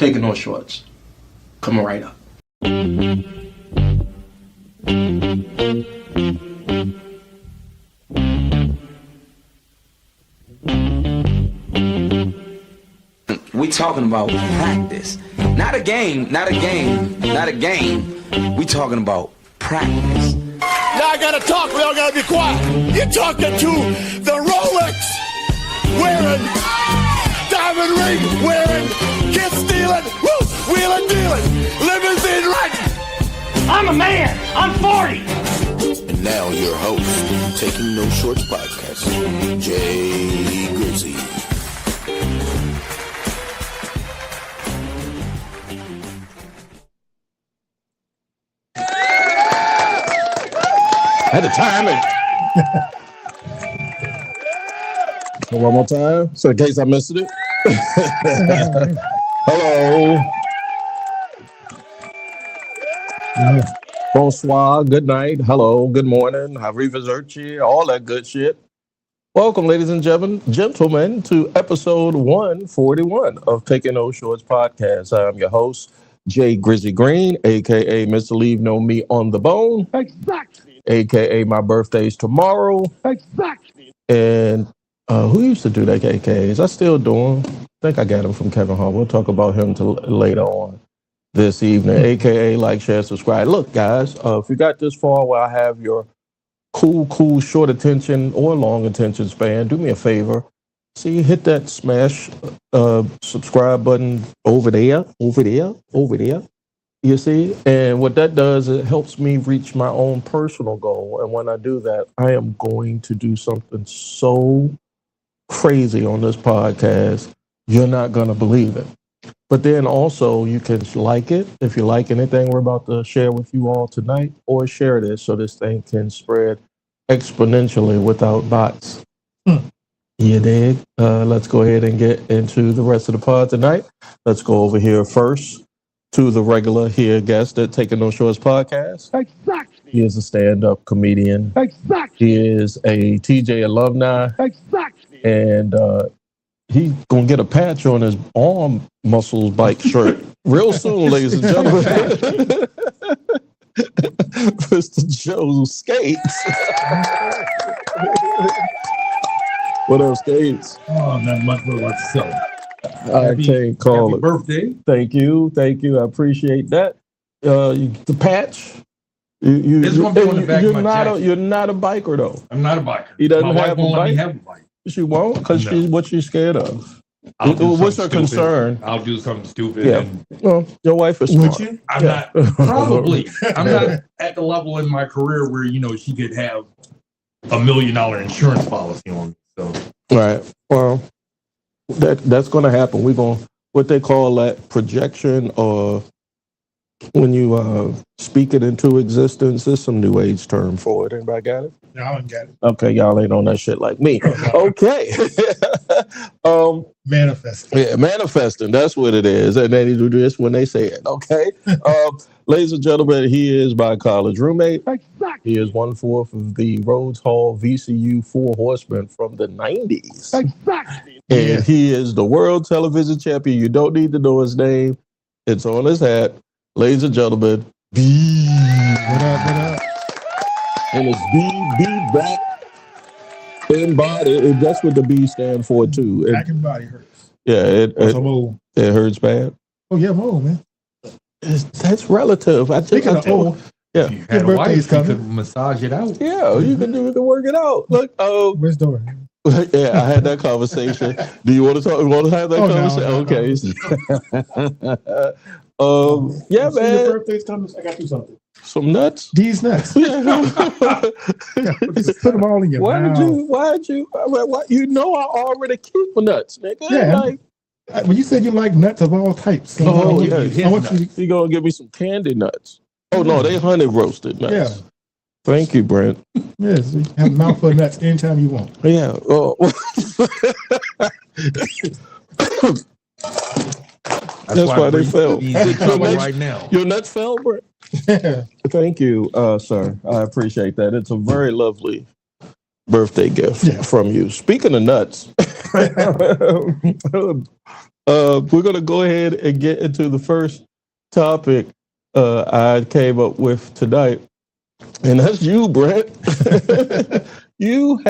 Taking no shorts. Coming right up. We talking about practice. Not a game. We talking about practice. Now I gotta talk, we all gotta be quiet. You're talking to the Rolex wearing, diamond ring wearing, kid stealing, wheeling dealing, limousine riding. I'm a man. I'm 40. And now your host, Taking No Shorts podcast, Jay Grizzy. Had to time it. One more time, so in case I missed it. Hello. Bonsoir, good night, hello, good morning, arrivederci, all that good shit. Welcome, ladies and gentlemen, to episode 141 of Taking No Shorts podcast. I'm your host, Jay Grizzy Green, a.k.a. Mr. Leave No Meat on the Bone. Exactly. A.k.a. my birthday's tomorrow. Exactly. And who used to do that AKAs? I still do them. I think I got him from Kevin Hart. We'll talk about him later on this evening. AKA, like, share, subscribe. Look, guys, if you got this far where I have your cool, short attention or long attention span, do me a favor. See, hit that smash subscribe button over there. You see? And what that does, it helps me reach my own personal goal. And when I do that, I am going to do something so crazy on this podcast, you're not going to believe it. But then also, you can like it if you like anything we're about to share with you all tonight, or share this so this thing can spread exponentially without bots. You dig? Let's go ahead and get into the rest of the pod tonight. Let's go over here first to the regular here guest at Taking No Shorts podcast. Exactly. He is a stand-up comedian. Exactly. He is a TJ alumni. Exactly. And he's going to get a patch on his arm muscles bike shirt real soon, ladies and gentlemen. Mr. Joe Skates. What up, Skates? Oh, not much but myself. I can't call happy it. Birthday. Thank you. I appreciate that. The patch. It's gonna be on the back of my jacket. You're not a biker, though. I'm not a biker. He doesn't My wife have a won't let me bike? have a bike. She won't? Because No. what's she scared of? I'll do What's her something stupid. concern? I'll do something stupid. Yeah. And Well, your wife is smart. Would you? I'm not probably. I'm not at the level in my career where she could have $1 million insurance policy on me. So Right. Well, that's going to happen. We're going what they call that projection, or when you speak it into existence. There's some new age term for it. Anybody got it? No, I don't get it. Okay, y'all ain't on that shit like me. Okay. Manifest. Yeah, manifesting. That's what it is. And then you do this when they say it. Okay. Ladies and gentlemen, he is my college roommate. Exactly. He is 1/4 of the Rhodes Hall VCU Four Horsemen from the 90s. Exactly. And he is the world television champion. You don't need to know his name. It's on his hat. Ladies and gentlemen, B. What up? And it's B back in body. And that's what the B stand for too. Back and body hurts. Yeah, it old. hurts bad. Oh yeah, I'm old, man. That's relative. Speaking of old, yeah. if you had a wife, birthday's you coming. could massage it out. Yeah, you can work it out. Look, where's Dora? yeah, I had that conversation. Do you want to talk? Want to have that conversation? No. Okay. Yeah, So man. your birthday's coming. I got you something. Some nuts. These nuts. Just put them all in your mouth. Why? You know I already keep nuts, nigga. Yeah. Like, Well, you said you like nuts of all types. So oh, I yeah. want you. You gonna give me some candy nuts? Oh no, they honey roasted nuts. Yeah. Thank you, Brent. Yes, you have a mouthful of nuts anytime you want. Yeah. Oh. That's why they fell. Right now. Your nuts fell, Brent. Thank you, sir. I appreciate that. It's a very lovely birthday gift from you. Speaking of nuts, We're gonna go ahead and get into the first topic I came up with tonight, and that's you, Brent. You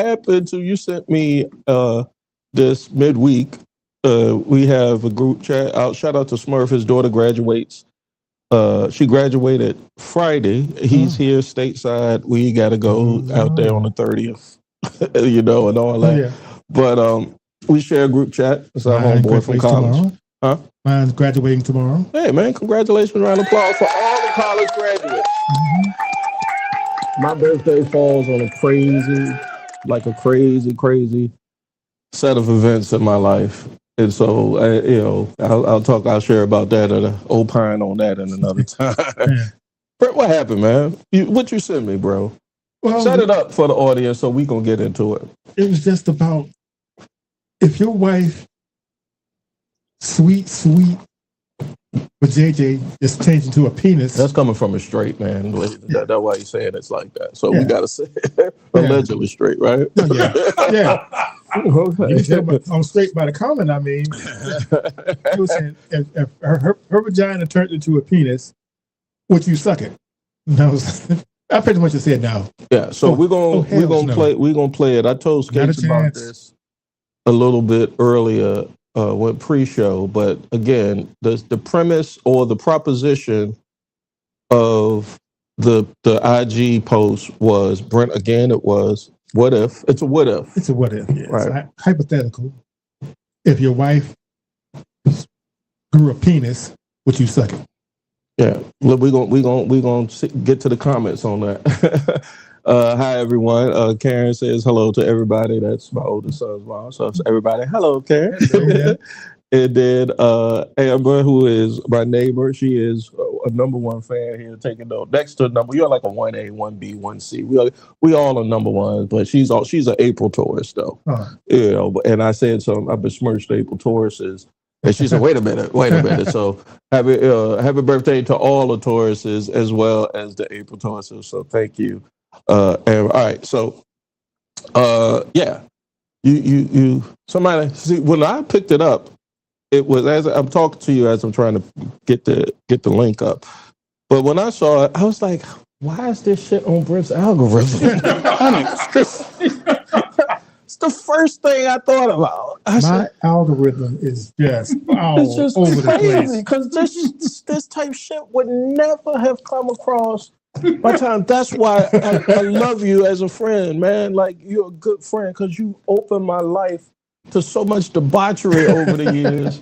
sent me this midweek. We have a group chat. Shout out to Smurf. His daughter graduates. She graduated Friday. He's here stateside. We got to go out there on the 30th, and all that. Yeah. But we share a group chat. It's our homeboy from college. Tomorrow. Huh? Mine's graduating tomorrow. Hey, man, congratulations. Round of applause for all the college graduates. My birthday falls on a crazy set of events in my life. And so, I'll share about that or opine on that in another time. Brent, what happened, man? What you sent me, bro? Well, set it up for the audience so we can get into it. It was just about if your wife, sweet, but JJ is changed into a penis. That's coming from a straight man. That's why he's saying it's like that. So we got to say allegedly straight, right? Yeah. Okay. I'm straight by the comment. I mean, he was saying if her vagina turned into a penis, would you suck it? I pretty much said no. Yeah. So we're gonna play it. I told Skates about this a little bit earlier with pre-show, but again, the premise or the proposition of the IG post was, Brent, again, it was, what if? It's a what if. It's a what if, yes. Right. Hypothetical. If your wife grew a penis, would you suck it? Yeah. We're gonna get to the comments on that. Hi, everyone. Karen says hello to everybody. That's my oldest son's mom. So everybody, hello, Karen. And then Amber, who is my neighbor, she is a number one fan here, taking note. Next to number, you're like a 1A, 1B, 1C. We all are number one, but she's an April Taurus though. And I said I've besmirched April Tauruses. And she said, wait a minute. So happy birthday to all the Tauruses as well as the April Tauruses. So thank you. And all right, so you somebody see, when I picked it up, it was as I'm talking to you as I'm trying to get the link up. But when I saw it, I was like, why is this shit on Brent's algorithm? It's the first thing I thought about. My algorithm is just it's just over crazy the because this type shit would never have come across my time. That's why I love you as a friend, man. Like, you're a good friend because you opened my life to so much debauchery over the years.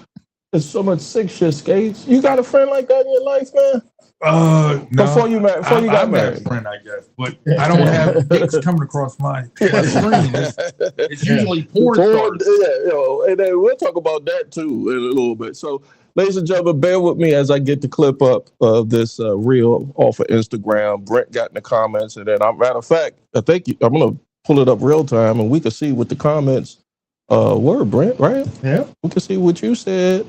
There's so much sick shit, Skates. You got a friend like that in your life, man? No. Before you got married, a friend, I guess, but I don't have dicks coming across my screen. It's usually porn stars. And then we'll talk about that too in a little bit. So, ladies and gentlemen, bear with me as I get the clip up of this reel off of Instagram. Brent got in the comments, and then, matter of fact, I'm going to pull it up real time, and we can see what the comments were, Brent, right? Yeah. We can see what you said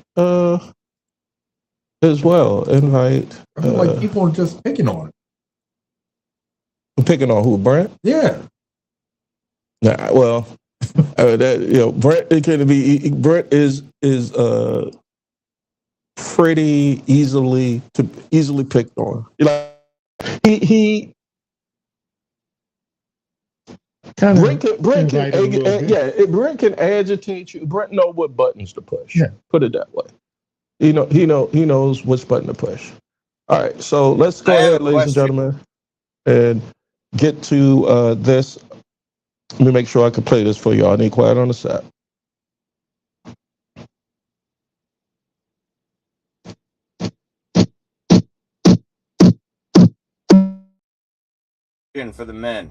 as well. Invite. I feel like people are just picking on it. Picking on who, Brent? Yeah. Nah, well, Brent, it can be. Brent is pretty easily picked on. He Brent can agitate you. Brent know what buttons to push. Yeah. Put it that way. He knows which button to push. All right, so let's go ahead, ladies and gentlemen, and get to this. Let me make sure I can play this for y'all. I need quiet on the set. For the men.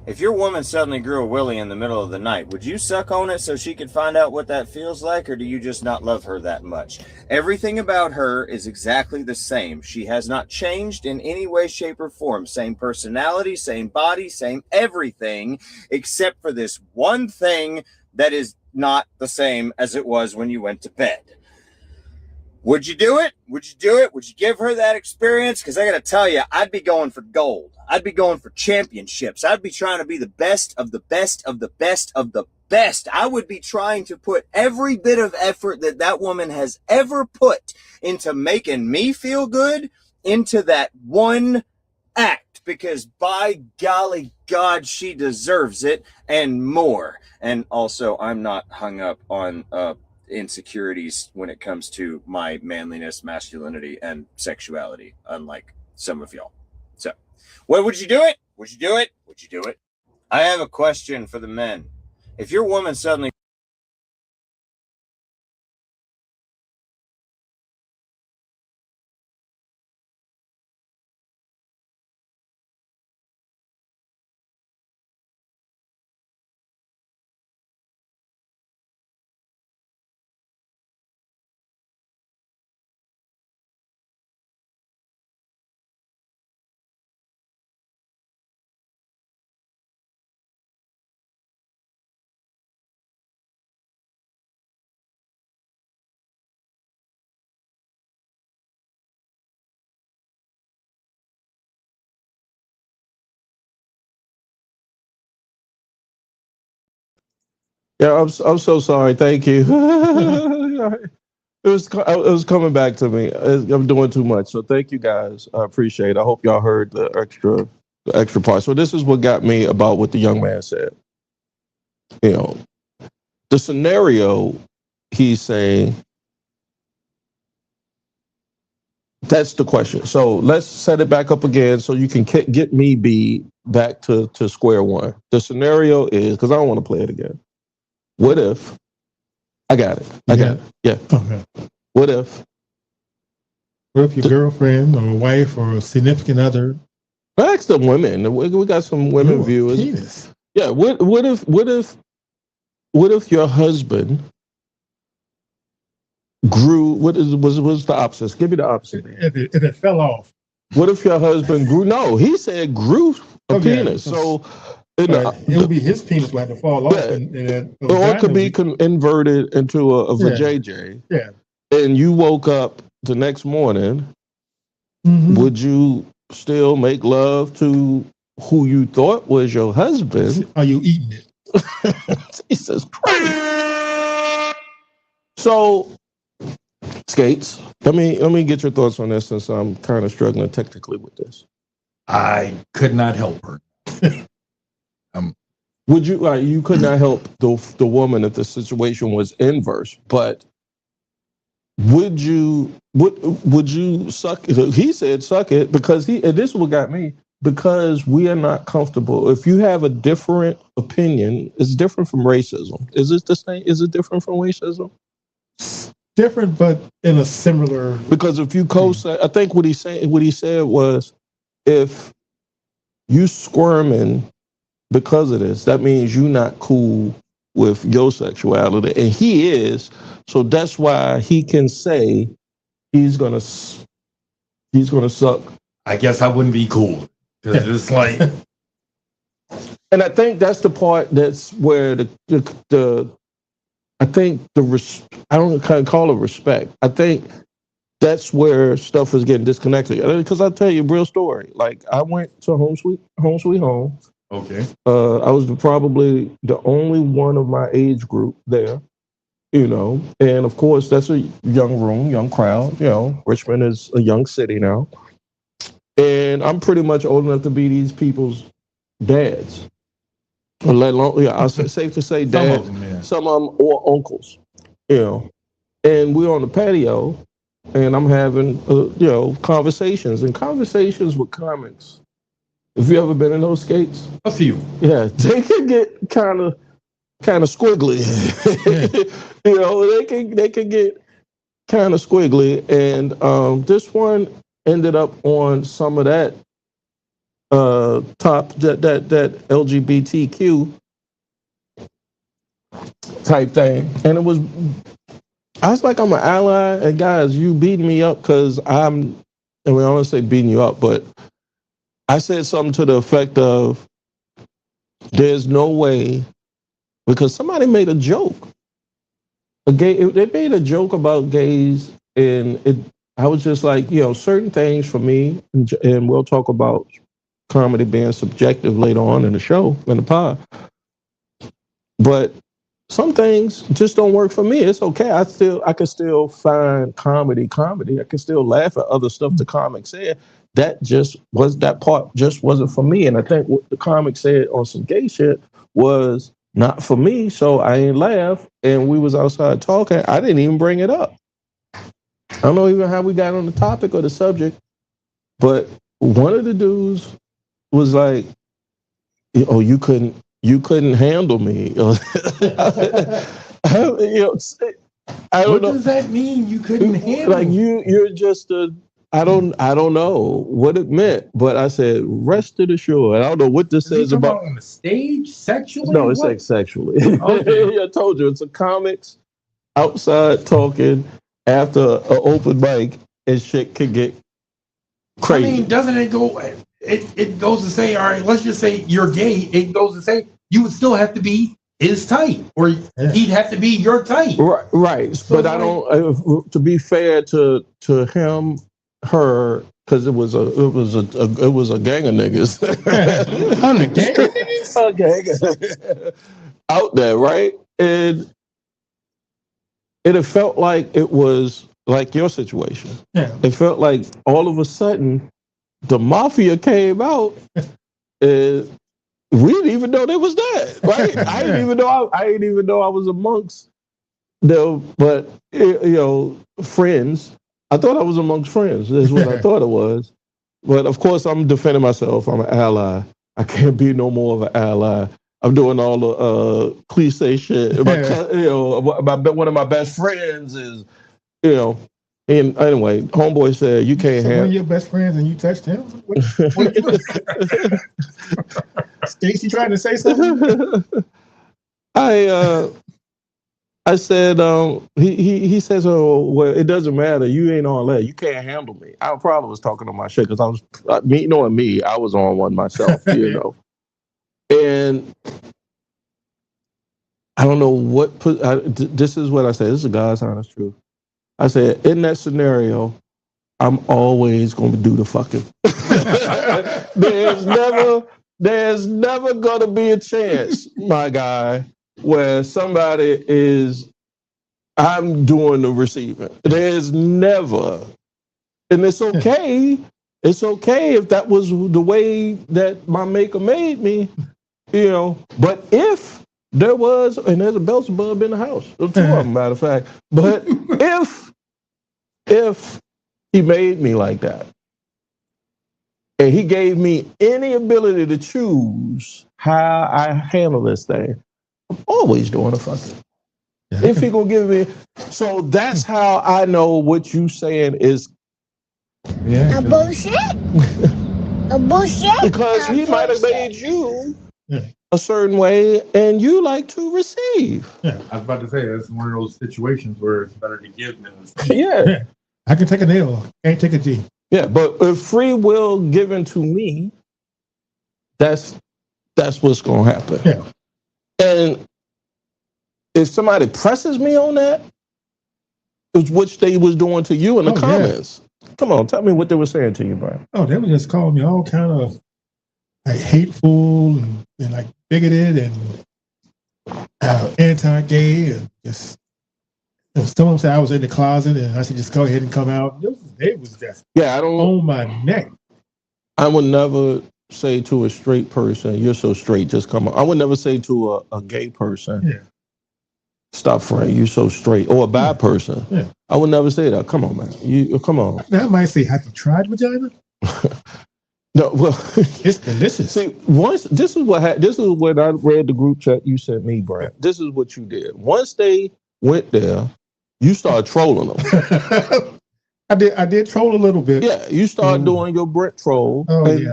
If your woman suddenly grew a willy in the middle of the night, would you suck on it so she could find out what that feels like, or do you just not love her that much? Everything about her is exactly the same. She has not changed in any way, shape, or form. Same personality, same body, same everything, except for this one thing that is not the same as it was when you went to bed. Would you do it? Would you do it? Would you give her that experience? Because I got to tell you, I'd be going for gold. I'd be going for championships. I'd be trying to be the best of the best of the best of the best. I would be trying to put every bit of effort that that woman has ever put into making me feel good into that one act, because by golly God, she deserves it and more. And also, I'm not hung up on insecurities when it comes to my manliness, masculinity, and sexuality, unlike some of y'all. So, what would you do it? Would you do it? Would you do it? I have a question for the men. If your woman suddenly Yeah, I'm so sorry. Thank you. It was coming back to me. I'm doing too much. So thank you guys. I appreciate it. I hope y'all heard the extra part. So this is what got me about what the young man said. You know, the scenario he's saying, that's the question. So let's set it back up again so you can get me back to square one. The scenario is, because I don't want to play it again. What if, I got it. I got it. Yeah. Okay. What if your girlfriend or wife or significant other? Ask the women. We got some women viewers. Penis. Yeah. What if your husband grew? Was the opposite? Give me the opposite. If it fell off. What if your husband grew? No, he said grew a penis. So it would be his penis would have to fall off, and or it could be inverted into a vajayjay. Yeah. And you woke up the next morning. Mm-hmm. Would you still make love to who you thought was your husband? Are you eating it? Jesus Christ. So, Skates, let me get your thoughts on this, since I'm kind of struggling technically with this. I could not help her. Would you? You could not help the woman if the situation was inverse, but would you suck it? He said suck it because and this is what got me, because we are not comfortable. If you have a different opinion, it's different from racism. Is it the same? Is it different from racism? Different, but in a similar. Because if you I think what he said was, if you squirming because of this, that means you're not cool with your sexuality, and he is. So that's why he can say he's gonna suck. I guess I wouldn't be cool, because it's like. And I think that's the part that's where I don't kind of call it respect. I think that's where stuff is getting disconnected. Because I'll tell you a real story. Like, I went to Home Sweet Home. Okay. I was probably the only one of my age group there, and of course that's a young room, young crowd. Richmond is a young city now, and I'm pretty much old enough to be these people's dads. Let alone, I'll say, safe to say, dad, some of them, or uncles, and we're on the patio, and I'm having, conversations with comics. Have you ever been in those Skates? A few. Yeah, they can get kind of squiggly. They can get kind of squiggly, and this one ended up on some of that that LGBTQ type thing, and I was like, I'm an ally, and guys, you beating me up because and we don't want to say beating you up, but I said something to the effect of, there's no way, because somebody made a joke. They made a joke about gays, and I was just like, certain things for me, and we'll talk about comedy being subjective later on in the show, in the pod. But some things just don't work for me. It's okay. I can still find comedy. I can still laugh at other stuff the comic said. That part just wasn't for me. And I think what the comic said on some gay shit was not for me. So I ain't laugh. And we was outside talking. I didn't even bring it up. I don't know even how we got on the topic or the subject, but one of the dudes was like, "Oh, you couldn't handle me." I don't know. What does that mean? You couldn't handle? Like you're just a. I don't know what it meant, but I said, rest assured. I don't know what this says about on the stage sexually. No, it says sexually. Okay. I told you it's a comics outside talking after an open mic, and shit could get crazy. I mean, doesn't it go? It goes to say, all right, let's just say you're gay. It goes to say you would still have to be his type, or he'd have to be your type. Right. So but I don't. To be fair to him, her, because it was a gang of niggas. A gang out there, right? And it felt like it was like your situation. Yeah. It felt like all of a sudden the mafia came out, and we didn't even know they was there, right? I didn't even know I was amongst them, but friends. I thought I was amongst friends. That's what I thought it was. But of course, I'm defending myself. I'm an ally. I can't be no more of an ally. I'm doing all the cliche shit. One of my best friends is, and anyway, homeboy said you can't have. One of your best friends and you touched him. Stacy trying to say something. I said, he says, oh, well, it doesn't matter. You ain't on that. You can't handle me. I probably was talking on my shit because I was, knowing me, I was on one myself, And I don't know what this is what I said. This is God's honest truth. I said, in that scenario, I'm always going to do the fucking. There's never going to be a chance, my guy, where somebody I'm doing the receiving. There's never. And it's okay. It's okay if that was the way that my maker made me, But if there was, and there's a Beelzebub in the house, two of them, matter of fact. But if he made me like that, and he gave me any ability to choose how I handle this thing, I'm always doing a fucking. If he gonna give me, so that's how I know what you saying is a bullshit. A bullshit. Because he might have made you a certain way, and you like to receive. Yeah, I was about to say that's one of those situations where it's better to give than to receive. Yeah. I can take an L, can't take a G. Yeah, but if free will given to me, that's what's gonna happen. Yeah. And if somebody presses me on that, which they was doing to you in the comments. Yeah. Come on, tell me what they were saying to you, Brent. Oh, they were just calling me all kind of like hateful and like bigoted and anti-gay and just. Someone said I was in the closet and I should just go ahead and come out. It was just on my neck. I would never say to a straight person, "You're so straight, just come on." I would never say to a gay person, "Stop, friend, you so straight," or a bad person. Yeah. I would never say that. Come on, man. You come on. Now I might say, "Have you tried vagina?" No, well, it's delicious. See, this is when I read the group chat you sent me, Brent. This is what you did. Once they went there, you started trolling them. I did troll a little bit. Yeah, you started doing your Brent troll.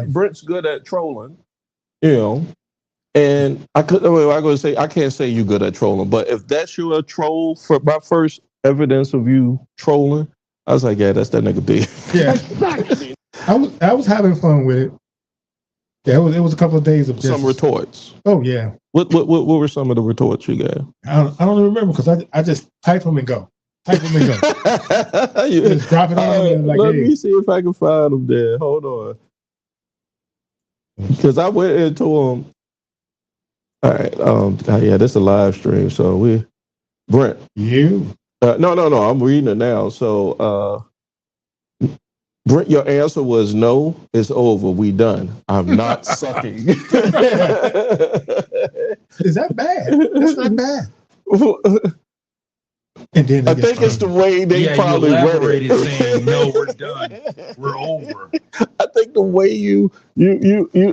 Brent's good at trolling, And I can't say you're good at trolling, but if that's your troll, for my first evidence of you trolling, I was like, yeah, that's that nigga B. Yeah. I was having fun with it. Yeah, it was a couple of days of some retorts. Oh yeah. What were some of the retorts you gave? I don't remember because I just type them and go. Just drop it on them. Let me see if I can find them there. Hold on. Because I went into them All right. Yeah, this is a live stream. So Brent. You. No. I'm reading it now. So, Brent, your answer was no. It's over. We done. I'm not sucking. Is that bad? That's not bad. And then I think it's the way they probably elaborated read it. saying, no, we're done. We're over. I think the way you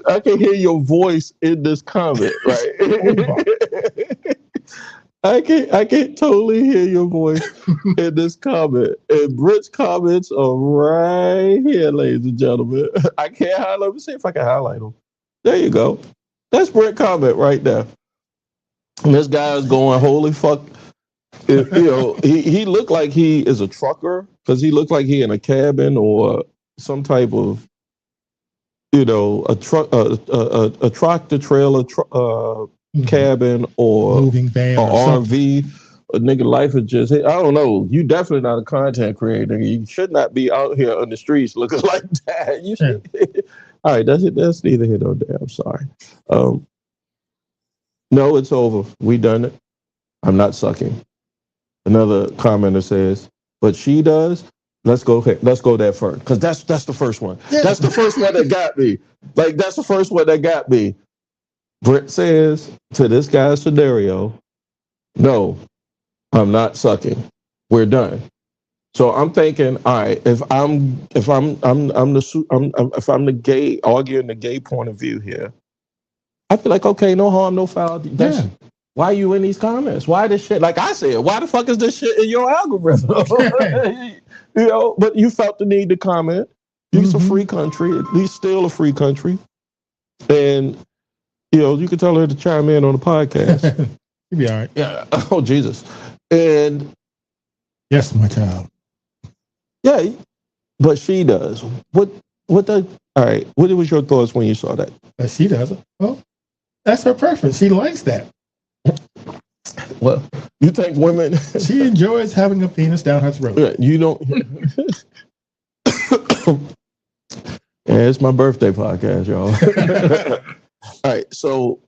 I can hear your voice in this comment, right? I can totally hear your voice in this comment. And Britt's comments are right here, ladies and gentlemen. I can't highlight. Let me see if I can highlight them. There you go. That's Britt's comment right there. And this guy is going, holy fuck. He looked like he is a trucker because he looked like he in a cabin or some type of, a truck, a tractor trailer cabin or moving van or or RV. A nigga life is just, I don't know. You definitely not a content creator. You should not be out here on the streets looking like that. You should. All right, that's neither here nor there. I'm sorry. No, it's over. We done it. I'm not sucking. Another commenter says, but she does. Let's go there first. Because that's the first one. Yeah. That's the first one that got me. Like, that's the first one that got me. Brent says to this guy's scenario, no, I'm not sucking. We're done. So I'm thinking, all right, if I'm the gay, arguing the gay point of view here, I feel like, okay, no harm, no foul. Why are you in these comments? Why this shit? Like I said, why the fuck is this shit in your algorithm? But you felt the need to comment. It's a free country, at least still a free country. And, you can tell her to chime in on the podcast. You'll be all right. Yeah. Oh, Jesus. And. Yes, my child. Yeah, but she does. All right, what was your thoughts when you saw that? She doesn't. Well, that's her preference. She likes that. Well, you think women... She enjoys having a penis down her throat. Yeah, you don't... Yeah, it's my birthday podcast, y'all. All right, so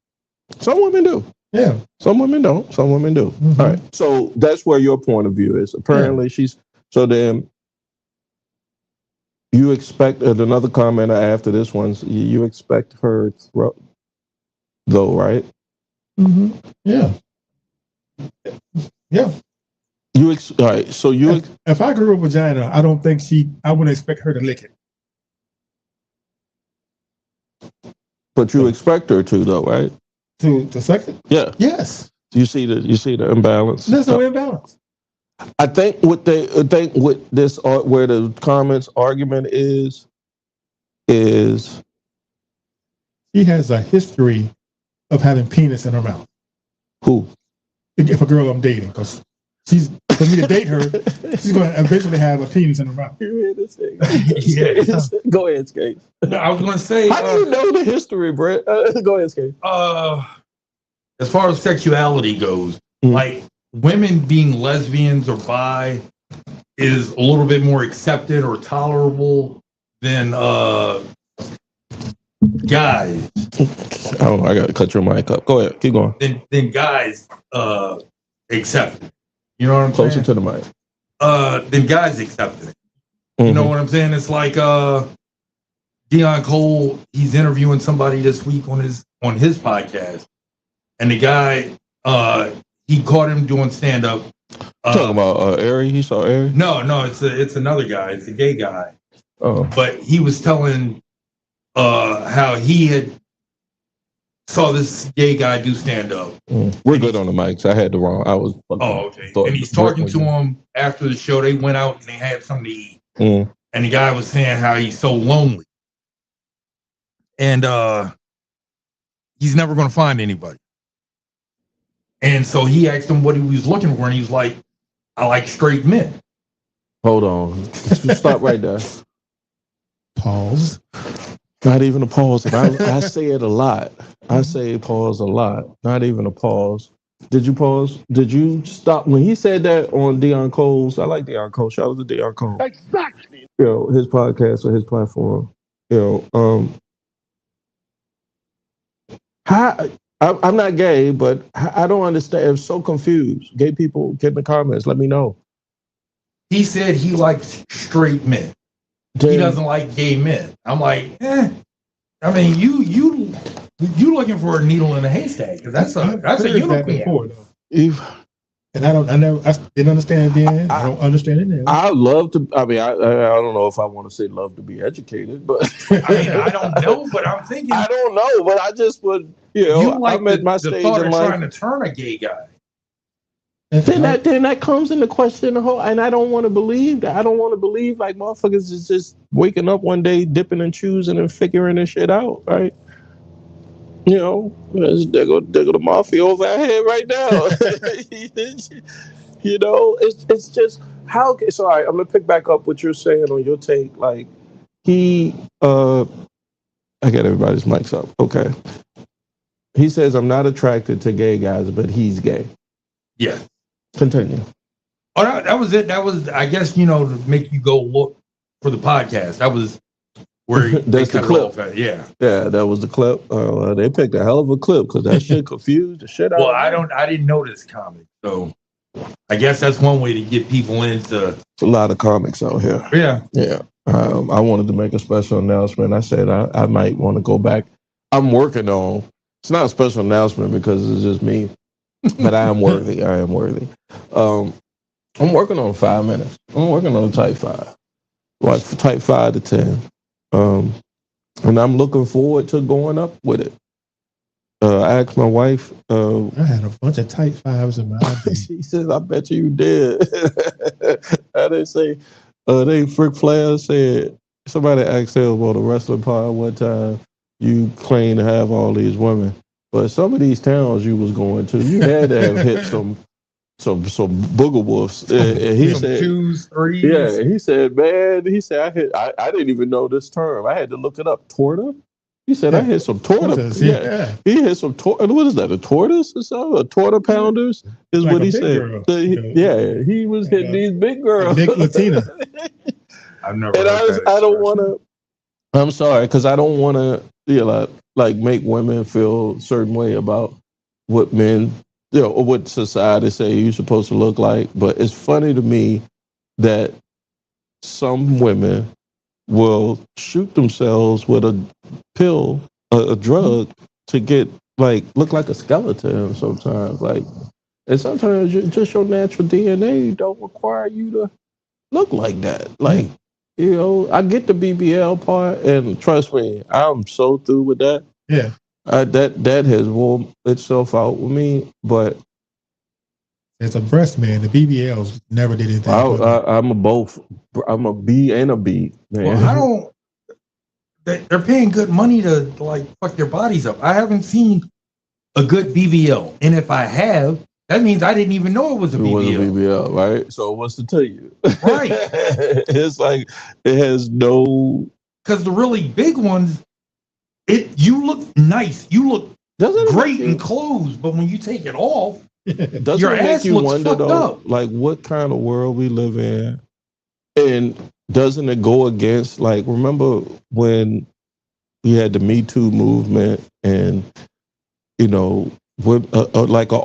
some women do. Yeah. Some women don't. Some women do. All right, so that's where your point of view is. Apparently, So then, you expect... another commenter after this one, you expect her throat, though, right? Yeah. Yeah. All right. So if I grew a vagina, I don't think I wouldn't expect her to lick it. But you expect her to, though, right? To suck it? Yeah. Yes. You see the imbalance. There's no imbalance. I think what where the comments argument is she has a history of having penis in her mouth. Who? If a girl I'm dating, because for me to date her, she's going to eventually have a penis in her mouth. You hear this thing? Yeah. Go ahead, Skate. No, I was going to say. How do you know the history, Brent? Go ahead, Skate. As far as sexuality goes, like women being lesbians or bi is a little bit more accepted or tolerable than guys. Oh, I gotta cut your mic up. Go ahead, keep going. Then guys accept it. You know what I'm Closer saying? to the mic. Then guys accept it. You know what I'm saying? It's like Deion Cole. He's interviewing somebody this week on his podcast, and the guy he caught him doing stand up. Talking about Ari? He saw Ari? No, it's another guy. It's a gay guy. Oh, but he was telling how he had saw this gay guy do stand up. We're good on the mics. I had the wrong. I was. Okay. And he's talking to him after the show. They went out and they had something to eat. And the guy was saying how he's so lonely, and he's never going to find anybody. And so he asked him what he was looking for, and he was like, "I like straight men." Hold on. Stop right there. Pause. Not even a pause. I say it a lot. I say pause a lot. Not even a pause. Did you pause? Did you stop when he said that on Deion Cole's? I like Deion Cole. Shout out to Deion Cole. Exactly. His podcast or his platform. How I'm not gay, but I don't understand. I'm so confused. Gay people, get in the comments. Let me know. He said he likes straight men. He doesn't like gay men. I'm like, I mean, you looking for a needle in a haystack because that's a unicorn. And I didn't understand it then. I don't understand it now. I love to. I mean, I don't know if I want to say love to be educated, but I mean, I don't know, but I'm thinking. I don't know, but I just would. Like I'm at my stage thought in of life. trying to turn a gay guy. Then that comes into question the whole, and I don't want to believe that. I don't want to believe like motherfuckers is just waking up one day, dipping and choosing and figuring this shit out, right? There go the mafia over our head right now. It's just how. Sorry, I'm gonna pick back up what you're saying on your take. Like I got everybody's mics up. Okay. He says I'm not attracted to gay guys, but he's gay. Yeah. Continue. Oh, that was it. That was, I guess, to make you go look for the podcast. That was where that's the clip. Yeah, that was the clip. They picked a hell of a clip because that shit confused the shit out. Well, I didn't know this comic, so I guess that's one way to get people into. It's a lot of comics out here. Yeah. I wanted to make a special announcement. I said I might want to go back. I'm working on. It's not a special announcement because it's just me, but I am worthy. I am worthy. I'm working on 5 minutes. I'm working on type 5, like type 5 to 10. And I'm looking forward to going up with it. I asked my wife. I had a bunch of type 5s in my ID. She says, "I bet you did." How they say? Ric Flair said. Somebody asked him about a wrestling pod one time. You claim to have all these women, but some of these towns you was going to, you had to have hit some booger wolves. And he said, twos, threes. Yeah, he said, man, I didn't even know this term. I had to look it up. Torta? He said, I hit some torta. Yeah. He hit some torta. What is that? A tortoise or something? A torta pounders is like what he said. He was hitting these big girls. Big Latina. I've never and heard I don't want to, I'm sorry, because I don't want to, like make women feel a certain way about what men, or what society say you're supposed to look like. But it's funny to me that some women will shoot themselves with a pill, a drug, to get look like a skeleton sometimes. And sometimes just your natural DNA don't require you to look like that. I get the BBL part, and trust me, I'm so through with that. Yeah. That has worn itself out with me, but as a breast man, the BBLs never did anything. I'm a both. I'm a B and a B, man. Well, they're paying good money to fuck their bodies up. I haven't seen a good BBL, and if I have, that means I didn't even know it was a BBL. It was a BBL, right? So what's to tell you? Right. It's like it has no. Because the really big ones, you look nice, you look great in clothes, but when you take it off, doesn't your it make ass you looks wonder fucked though, up. what kind of world we live in, and doesn't it go against remember when we had the Me Too movement and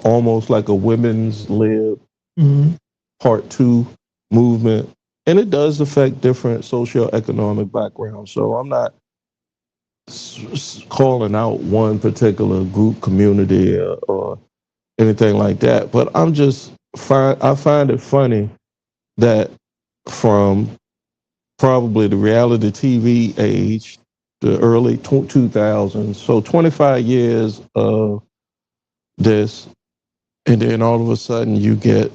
almost like a women's lib part 2 movement, and it does affect different socioeconomic backgrounds. So I'm not calling out one particular group, community, or anything like that, but I find it funny that from probably the reality TV age, the early 2000s, so 25 years of this, and then all of a sudden you get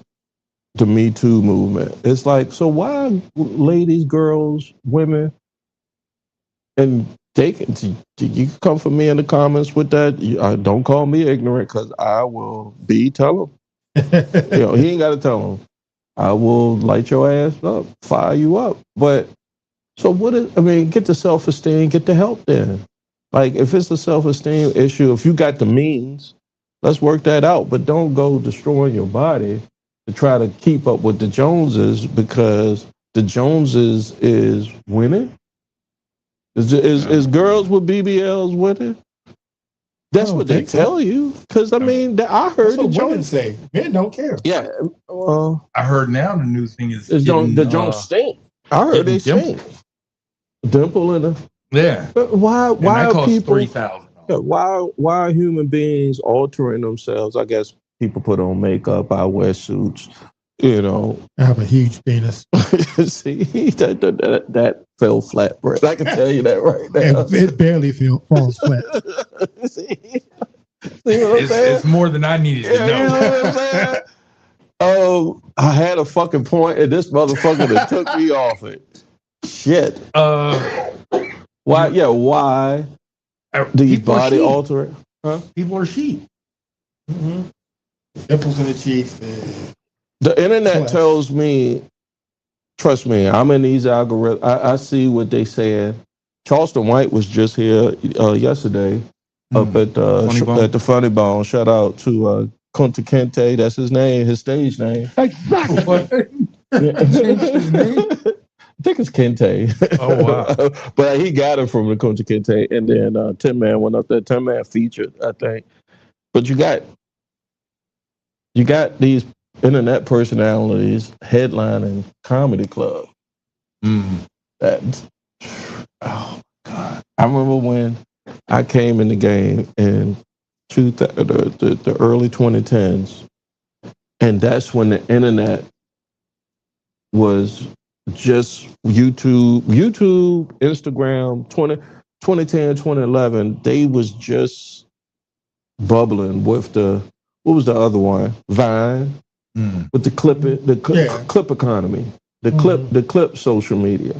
the Me Too movement. It's so why ladies, girls, women, and they can, you can come for me in the comments with that. Don't call me ignorant, because I will tell him. He ain't got to tell him. I will light your ass up, fire you up. But so get the self-esteem, get the help then. If it's a self-esteem issue, if you got the means, let's work that out. But don't go destroying your body to try to keep up with the Joneses, because the Joneses is winning. Is girls with BBLs winning? That's what they tell you. Because I mean, I heard that's what women say. Men don't care. Yeah. I heard now the new thing is the don't stink. I heard they stink. Dimple in the Why are people $30,000? Why are human beings altering themselves? I guess people put on makeup, I wear suits, you know. I have a huge penis. See, that fell flat, Brent. I can tell you that right now. It barely falls flat. See what I'm saying? It's more than I needed to know. You know what I'm saying? Oh, I had a fucking point, and this motherfucker that took me off it. Shit. Why? Yeah, why? These body altering? Huh? People are sheep. Mm-hmm. Nipples in the cheeks. The internet tells me, trust me, I'm in these algorithms. I see what they saying. Charleston White was just here yesterday up at the Funny Bone. Shout out to Kunta Kinte. That's his name, his stage name. Exactly. Changed his name? I think it's Kente. Oh, wow. But he got it from the Kunta Kinte. And then Tin Man went up there. Tin Man featured, I think. But you got these internet personalities headlining comedy club. Oh, God. I remember when I came in the game in the early 2010s. And that's when the internet was just YouTube, Instagram, 2010, 2011, they was just bubbling with what was the other one? Vine, with the clip economy, the clip social media.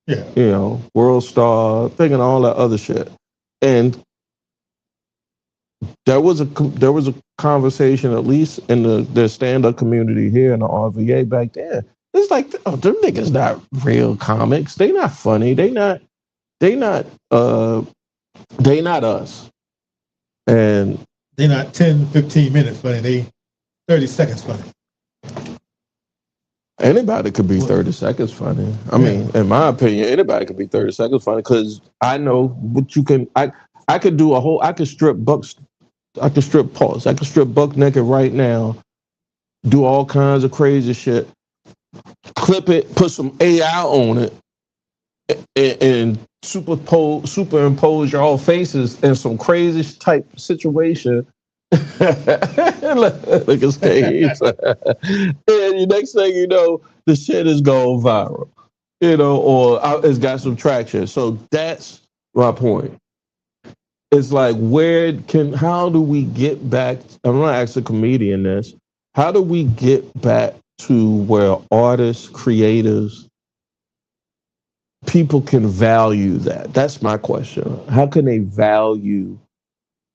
Yeah. You know, World Star, thinking all that other shit. And there was a conversation, at least in the stand-up community here in the RVA back then. It's like, them niggas not real comics. They not funny. They not us. And they're not 10, 15 minutes funny. They 30 seconds funny. Anybody could be 30 seconds funny. I mean, in my opinion, anybody could be 30 seconds funny because I know what you can. I could do I could strip bucks. I could strip pause. I could strip buck naked right now. Do all kinds of crazy shit. Clip it, put some AI on it, and superimpose your all faces in some crazy type situation. Look at stage. And the next thing you know, the shit is going viral. You know, or it's got some traction. So that's my point. It's like, how do we get back? I'm gonna ask a comedian this. How do we get back to where artists, creators, people can value that? That's my question. How can they value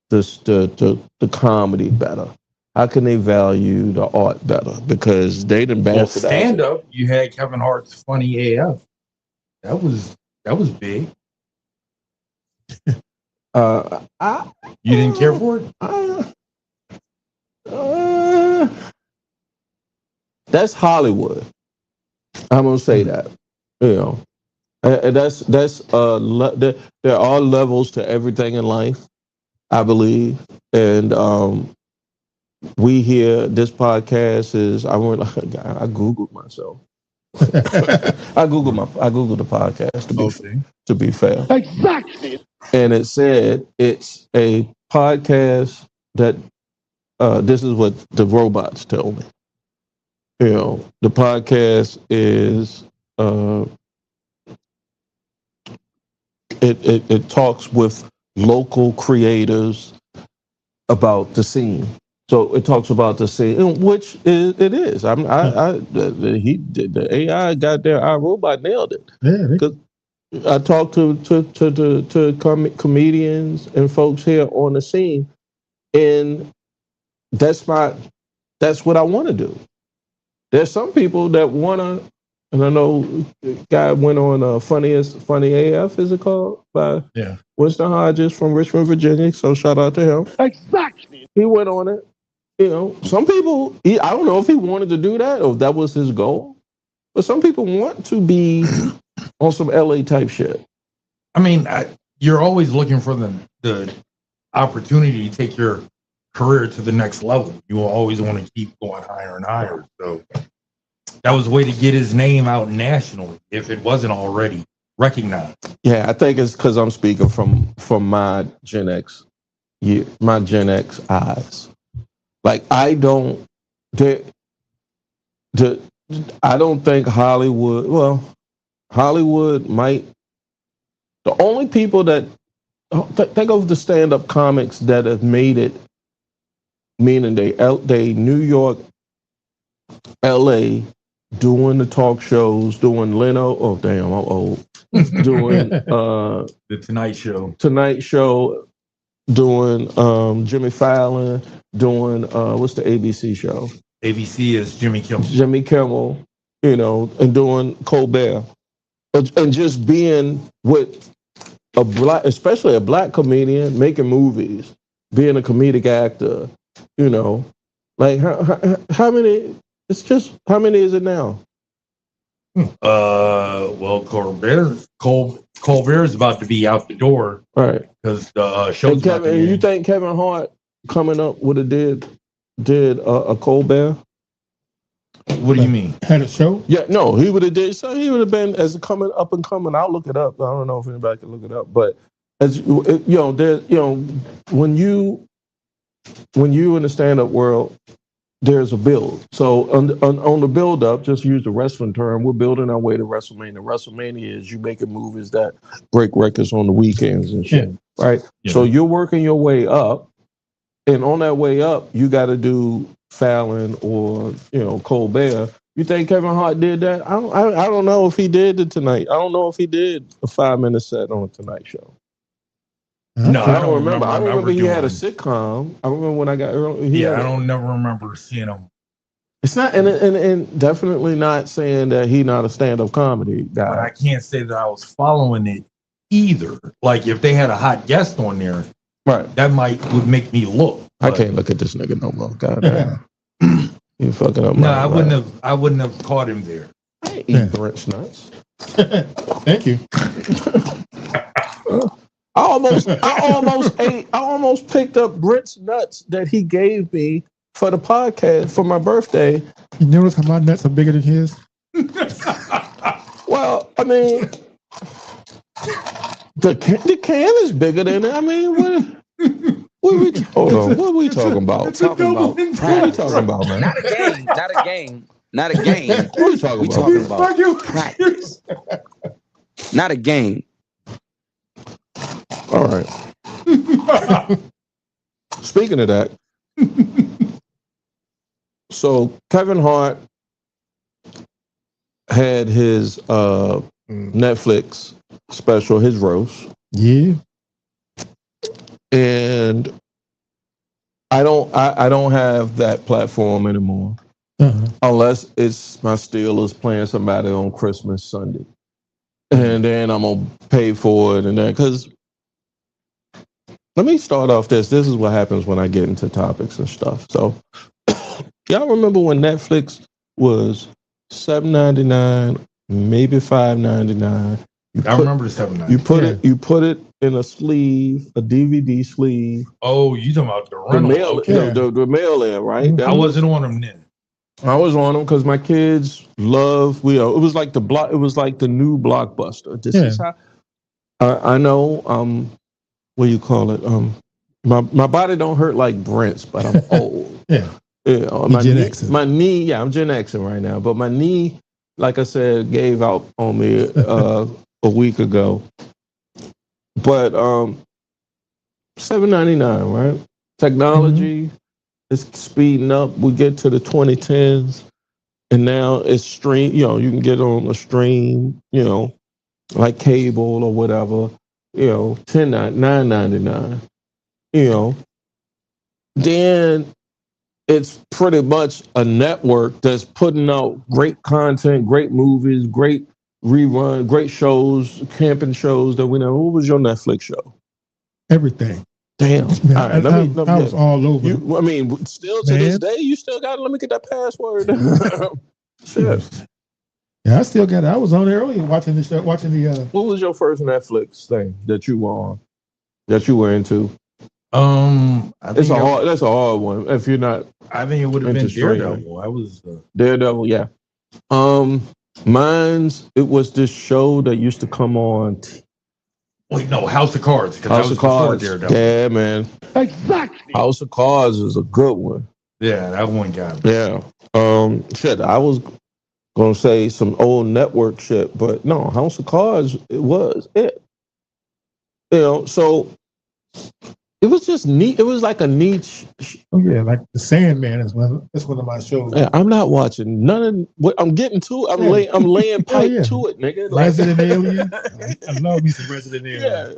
the comedy better? How can they value the art better? Because they didn't bash it. Stand up, you had Kevin Hart's Funny AF. That was big. You didn't care for it? That's Hollywood. I'm gonna say that. You know, and there are levels to everything in life, I believe. And we here. This podcast is. I googled myself. I googled the podcast to be fair. Exactly. And it said it's a podcast that this is what the robots tell me. You know, the podcast is it talks with local creators about the scene. So it talks about the scene, which it is. The AI got there. Our robot nailed it. Because I talked to comedians and folks here on the scene, and that's what I want to do. There's some people that want to, and I know a guy went on Funny AF, is it called? By Winston Hodges from Richmond, Virginia. So shout out to him. Exactly. He went on it. You know, some people, I don't know if he wanted to do that or if that was his goal, but some people want to be on some LA type shit. I mean, you're always looking for the opportunity to take your career to the next level. You will always want to keep going higher and higher. So that was a way to get his name out nationally, if it wasn't already recognized. Yeah, I think it's because I'm speaking from my Gen X, my Gen X eyes. Like I don't think Hollywood. Well, Hollywood might. The only people that think of the stand-up comics that have made it, meaning they New York, L.A. doing the talk shows, doing Leno. Oh damn, I'm old. Doing the Tonight Show. Doing Jimmy Fallon, doing what's the ABC show? ABC is Jimmy Kimmel. And doing Colbert, and just being with especially a black comedian, making movies, being a comedic actor. Like how many? It's just how many is it now? Well, Colbert is about to be out the door, right? Because the show's and you think Kevin Hart coming up would have did a Colbert? What do you mean? Had a show? Yeah, no, he would have did. So he would have been as a coming up and coming. I'll look it up. I don't know if anybody can look it up, but as when you in the stand-up world, there's a build. So on the build up, just use the wrestling term, we're building our way to WrestleMania. WrestleMania is you making movies that break records on the weekends and shit, right? Yeah. So you're working your way up, and on that way up, you got to do Fallon or Colbert. You think Kevin Hart did that? I don't know if he did it tonight. I don't know if he did a 5-minute set on Tonight Show. No, I don't remember. I remember he had a sitcom. I remember when I got early. I don't never remember seeing him. It's not, and definitely not saying that he not a stand-up comedy guy. But I can't say that I was following it either. Like if they had a hot guest on there, right? That would make me look. I can't look at this nigga no more. God, you fucking up. No, I wouldn't have caught him there. I eat Brent's nuts. Thank you. I almost picked up Brent's nuts that he gave me for the podcast for my birthday. You notice how my nuts are bigger than his? Well, I mean, the can is bigger than it. I mean, what are we talking about? What are we talking about, man? Not a game. What are we talking about? Practice. Not a game. All right. Speaking of that, so Kevin Hart had his Netflix special, his roast. Yeah. And I don't have that platform anymore. Unless it's my Steelers playing somebody on Christmas Sunday. And then I'm gonna pay for it, and then because let me start off this. This is what happens when I get into topics and stuff. So y'all remember when Netflix was $7.99, maybe $5.99? I remember the $7.99. You put it in a sleeve, a DVD sleeve. Oh, you talking about the rental? The mail-in, right? I wasn't on them then. I was on them because my kids love. It was like It was like the new Blockbuster. This is how I know. What do you call it? My body don't hurt like Brent's, but I'm old. My knee. Yeah, I'm Gen Xing right now, but my knee, like I said, gave out on me a week ago. But $7.99, right? Technology. It's speeding up. We get to the 2010s, and now it's stream. You can get on a stream. Like cable or whatever. $9.99. Then it's pretty much a network that's putting out great content, great movies, great rerun, great shows, camping shows that we know. What was your Netflix show? Everything. Damn. Man, all right, I was all over. Still to this day, you still got to let me get that password. Shit. Yeah, I still got it. I was on there earlier watching the show. What was your first Netflix thing that you were on? That you were into? That's a hard one. If you're not, I think it would have been Daredevil. I was Daredevil. Yeah. Mine's. It was this show that used to come on. Wait, no, House of Cards. House of Cards. Yeah, man. Exactly. House of Cards is a good one. Yeah, that one got me. Yeah. Shit. I was gonna say some old network shit, but no, House of Cards. It was it. You know, so it was just neat. It was like a neat. Oh yeah, like The Sandman is one of my shows. Yeah, I'm not watching none of what I'm getting to. I'm laying pipe to it, nigga. Like, Resident Alien. I love me some Resident Alien. Yeah.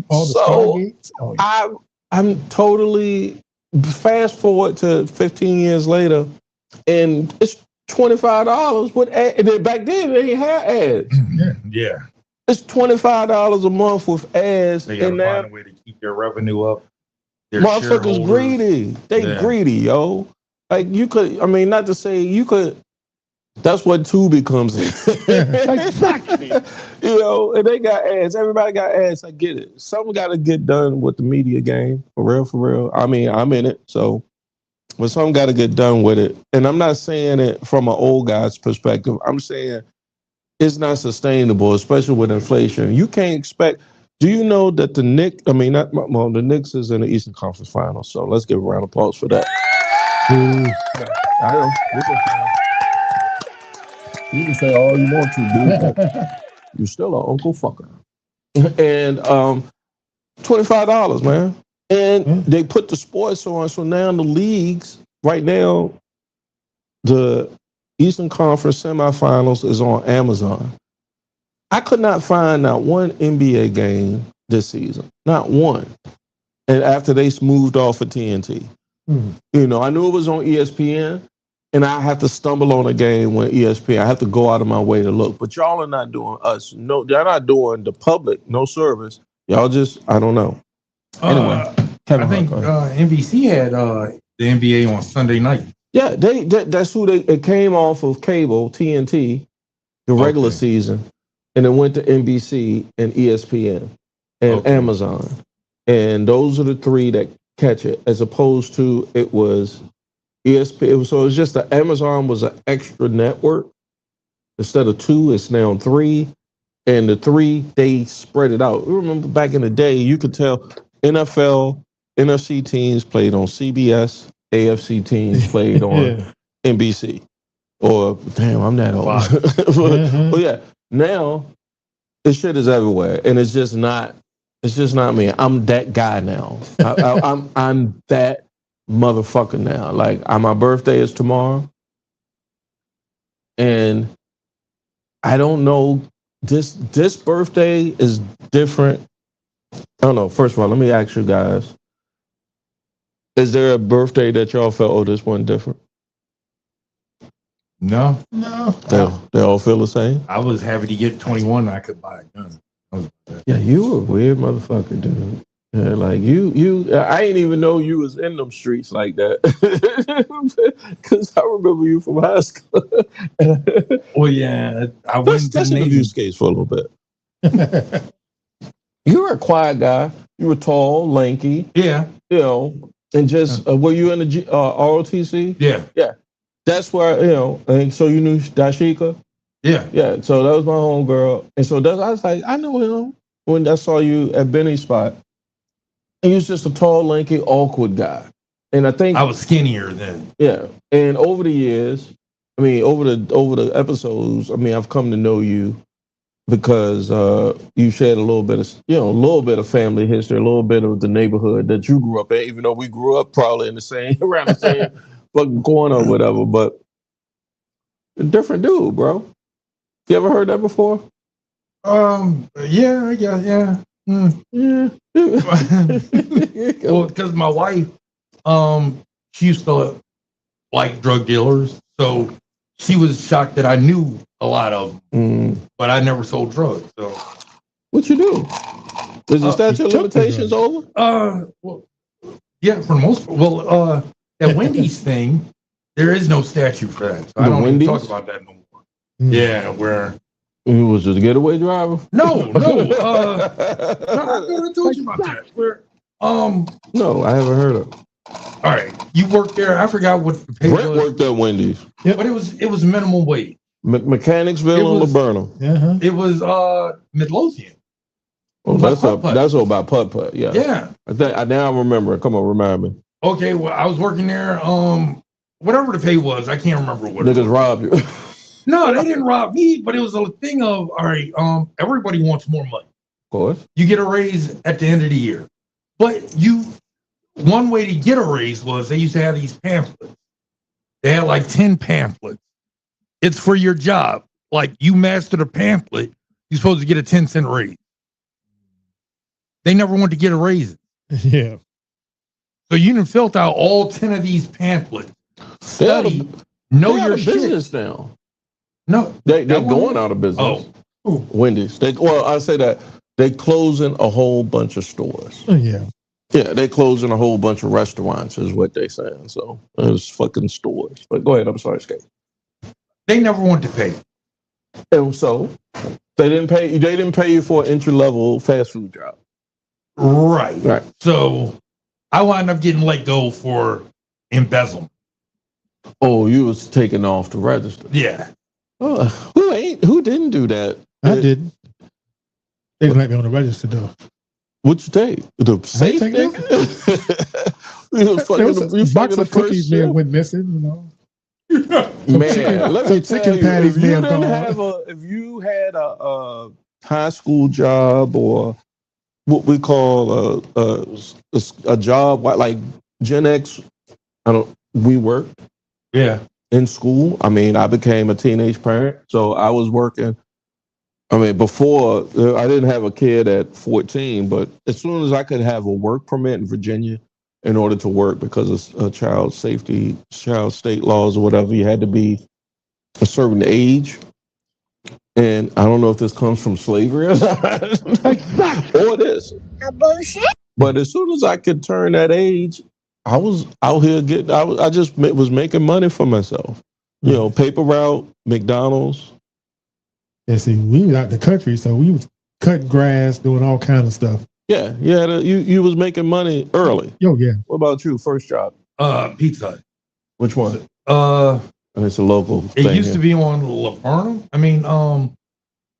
All the Stargates. Oh, yeah. I'm totally fast forward to 15 years later, and it's $25 with ads. And then back then they had ads. Yeah. It's $25 a month with ads. They gotta find a way to keep their revenue up. Motherfuckers greedy. They greedy, yo. Like you could, I mean, not to say you could. That's what Tubi comes in. Exactly. You know, and they got ads. Everybody got ads. I get it. Something got to get done with the media game. For real, for real. I mean, I'm in it. So, but something got to get done with it. And I'm not saying it from an old guy's perspective. I'm saying it's not sustainable, especially with inflation. You can't expect. Do you know that the Knicks, the Knicks is in the Eastern Conference Finals. So let's give a round of applause for that. I know. You can say all you want to, dude. You're still an uncle fucker. And $25, man. And they put the sports on. So now the leagues, right now, the Eastern Conference semifinals is on Amazon. I could not find not one NBA game this season. Not one. And after they smoothed off of TNT. You know, I knew it was on ESPN. And I have to stumble on a game when ESPN. I have to go out of my way to look. But y'all are not doing us. No, they're not doing the public no service. Y'all just, I don't know. Anyway, I think NBC had the NBA on Sunday night. Yeah, that's who it came off of cable, TNT, the regular season, and it went to NBC and ESPN and Amazon. And those are the three that catch it, as opposed to it was ESPN. So it's just that Amazon was an extra network. Instead of two, it's now three. And the three, they spread it out. Remember back in the day, you could tell NFL, NFC teams played on CBS, AFC teams played on NBC. Or, damn, I'm that old. Wow. But yeah, now this shit is everywhere. And it's just not me. I'm that guy now. I'm that motherfucker now. Like, my birthday is tomorrow, and I don't know. This birthday is different. I don't know. First of all, let me ask you guys: is there a birthday that y'all felt, oh, this one different? No. They all feel the same. I was happy to get 21. And I could buy a gun. Yeah, you were a weird motherfucker, dude. Yeah, like you. I didn't even know you was in them streets like that. Because I remember you from high school. Well, yeah, I went to the Navy skates for a little bit. You were a quiet guy. You were tall, lanky. Yeah. You know, and just were you in the ROTC? Yeah. Yeah. That's where, you know, and so you knew Dashika? Yeah. Yeah. So that was my homegirl. And so I was like, I know him when I saw you at Benny's spot. And he was just a tall, lanky, awkward guy. And I think I was skinnier then. Yeah. And over the years, I mean, over the episodes, I mean, I've come to know you because you shared a little bit of family history, a little bit of the neighborhood that you grew up in, even though we grew up probably in around the same fucking corner or whatever. But a different dude, bro. You ever heard that before? Yeah. Yeah. Well, because my wife, she used to like drug dealers, so she was shocked that I knew a lot of them, but I never sold drugs. So, what you do? Is the statute of limitations over? Well, yeah, for the most part. Well, that Wendy's thing, there is no statute for that. So I don't even talk about that no more. Yeah, where. Who was it, a getaway driver? No, I told you about that. Where No, I haven't heard of it. All right, you worked there. I forgot what the pay Brent was. worked at Wendy's. Yeah, but it was minimum wage. Mechanicsville and Laburnum. It was Midlothian. Oh, that's all about putt-putt. Yeah. Yeah. Now I remember. Come on, remind me. Okay, well, I was working there. Whatever the pay was, I can't remember what. Niggas robbed you. No, they didn't rob me, but it was a thing of, all right, everybody wants more money. Of course. You get a raise at the end of the year. But one way to get a raise was they used to have these pamphlets. They had like 10 pamphlets. It's for your job. Like you mastered a pamphlet, you're supposed to get a 10-cent raise. They never wanted to get a raise. Yeah. So you done filled out all 10 of these pamphlets. Study, know your business shit. now. No, they're going out of business. Oh, Wendy's. I say that they closing a whole bunch of stores. Oh, yeah. Yeah, they closing a whole bunch of restaurants, is what they saying. So it's fucking stores. But go ahead. I'm sorry, Skate. They never wanted to pay. And so they didn't pay. They didn't pay you for an entry level fast food job. Right. So I wound up getting let go for embezzlement. Oh, you was taken off the register. Yeah. Oh, who didn't do that? I didn't. They didn't let me on the register though. What'd you take? The safe thing? A box of cookies may have went missing, you know. Man, chicken patties may have gone. If you had a high school job or what we call a job like Gen X, we worked. Yeah. In school. I mean, I became a teenage parent, so I was working. I mean, before I didn't have a kid at 14, but as soon as I could have a work permit in Virginia in order to work because of child state laws or whatever, you had to be a certain age. And I don't know if this comes from slavery or not, or this. Bullshit. But as soon as I could turn that age, I was out here I just was making money for myself. You know, paper route, McDonald's. Yeah, see, we was out the country, so we was cutting grass, doing all kinds of stuff. Yeah, you was making money early. Oh, yeah. What about you? First job? Pizza. Which one? It's a local It thing used to be on Laburnum. I mean,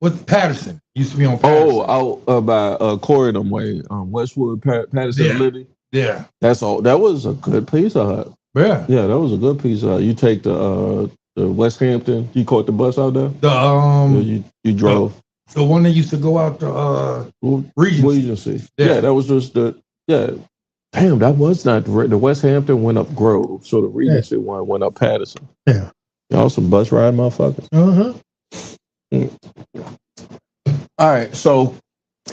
with Patterson. Used to be on Patterson. Oh, out by Corridor Way, Westwood, Patterson, Yeah. Liddy. Yeah. That's all. That was a good Pizza Hut. Yeah. Yeah, that was a good Pizza Hut. You take the West Hampton. You caught the bus out there. You drove. The one that used to go out to Regency. Yeah, that was just Damn, that was not the West Hampton went up Grove, so the Regency one went up Patterson. Yeah. Y'all some bus ride motherfuckers. All right, so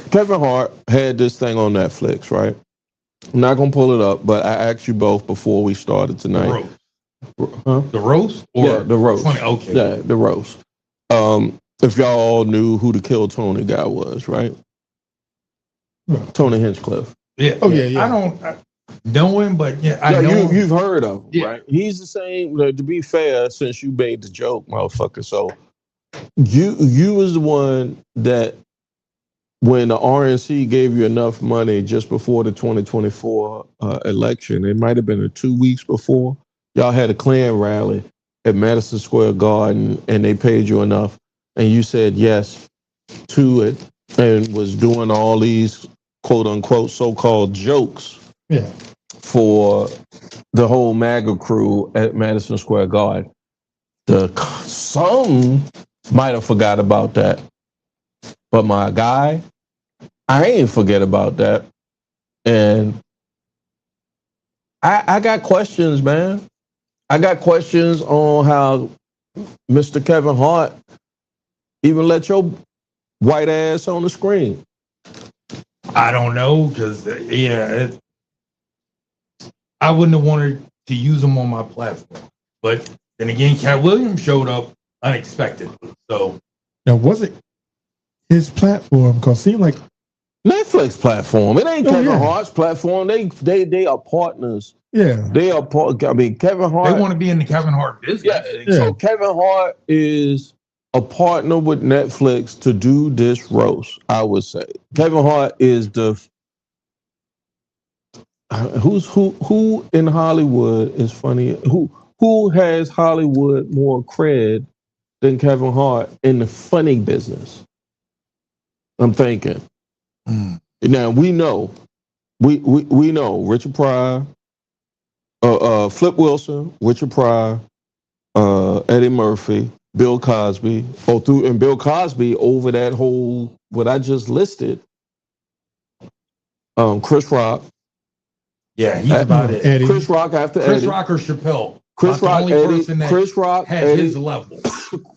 Kevin Hart had this thing on Netflix, right? I'm not gonna pull it up, but I asked you both before we started tonight. The roast? Yeah, the roast. Funny. Okay. Yeah, the roast. If y'all all knew who the Kill Tony guy was, right? Tony Hinchcliffe. Yeah. Oh, yeah. I don't know him, but I know him. You've heard of him, right? He's the same. To be fair, since you made the joke, motherfucker. So you was the one that when the RNC gave you enough money just before the 2024 election, it might have been 2 weeks before, y'all had a Klan rally at Madison Square Garden and they paid you enough and you said yes to it and was doing all these quote unquote so-called jokes for the whole MAGA crew at Madison Square Garden. Some might have forgot about that. But my guy, I ain't forget about that. And I got questions, man. I got questions on how Mr. Kevin Hart even let your white ass on the screen. I don't know, because, I wouldn't have wanted to use him on my platform. But then again, Cat Williams showed up unexpectedly. So now, was it his platform? Because it seemed like Netflix platform. It ain't Kevin Hart's platform. They are partners. Yeah. They are I mean, Kevin Hart. They want to be in the Kevin Hart business. Yeah. So Kevin Hart is a partner with Netflix to do this roast, I would say. Kevin Hart is who in Hollywood is funny? Who has Hollywood more cred than Kevin Hart in the funny business? I'm thinking. Now we know Richard Pryor, Flip Wilson, Richard Pryor, Eddie Murphy, Bill Cosby, and Bill Cosby over that whole what I just listed. Chris Rock. Yeah, he's about it. Eddie. Chris Rock after Chris Eddie. Rock or Chappelle. Chris Rock, the only person that Chris Rock has Eddie, his level.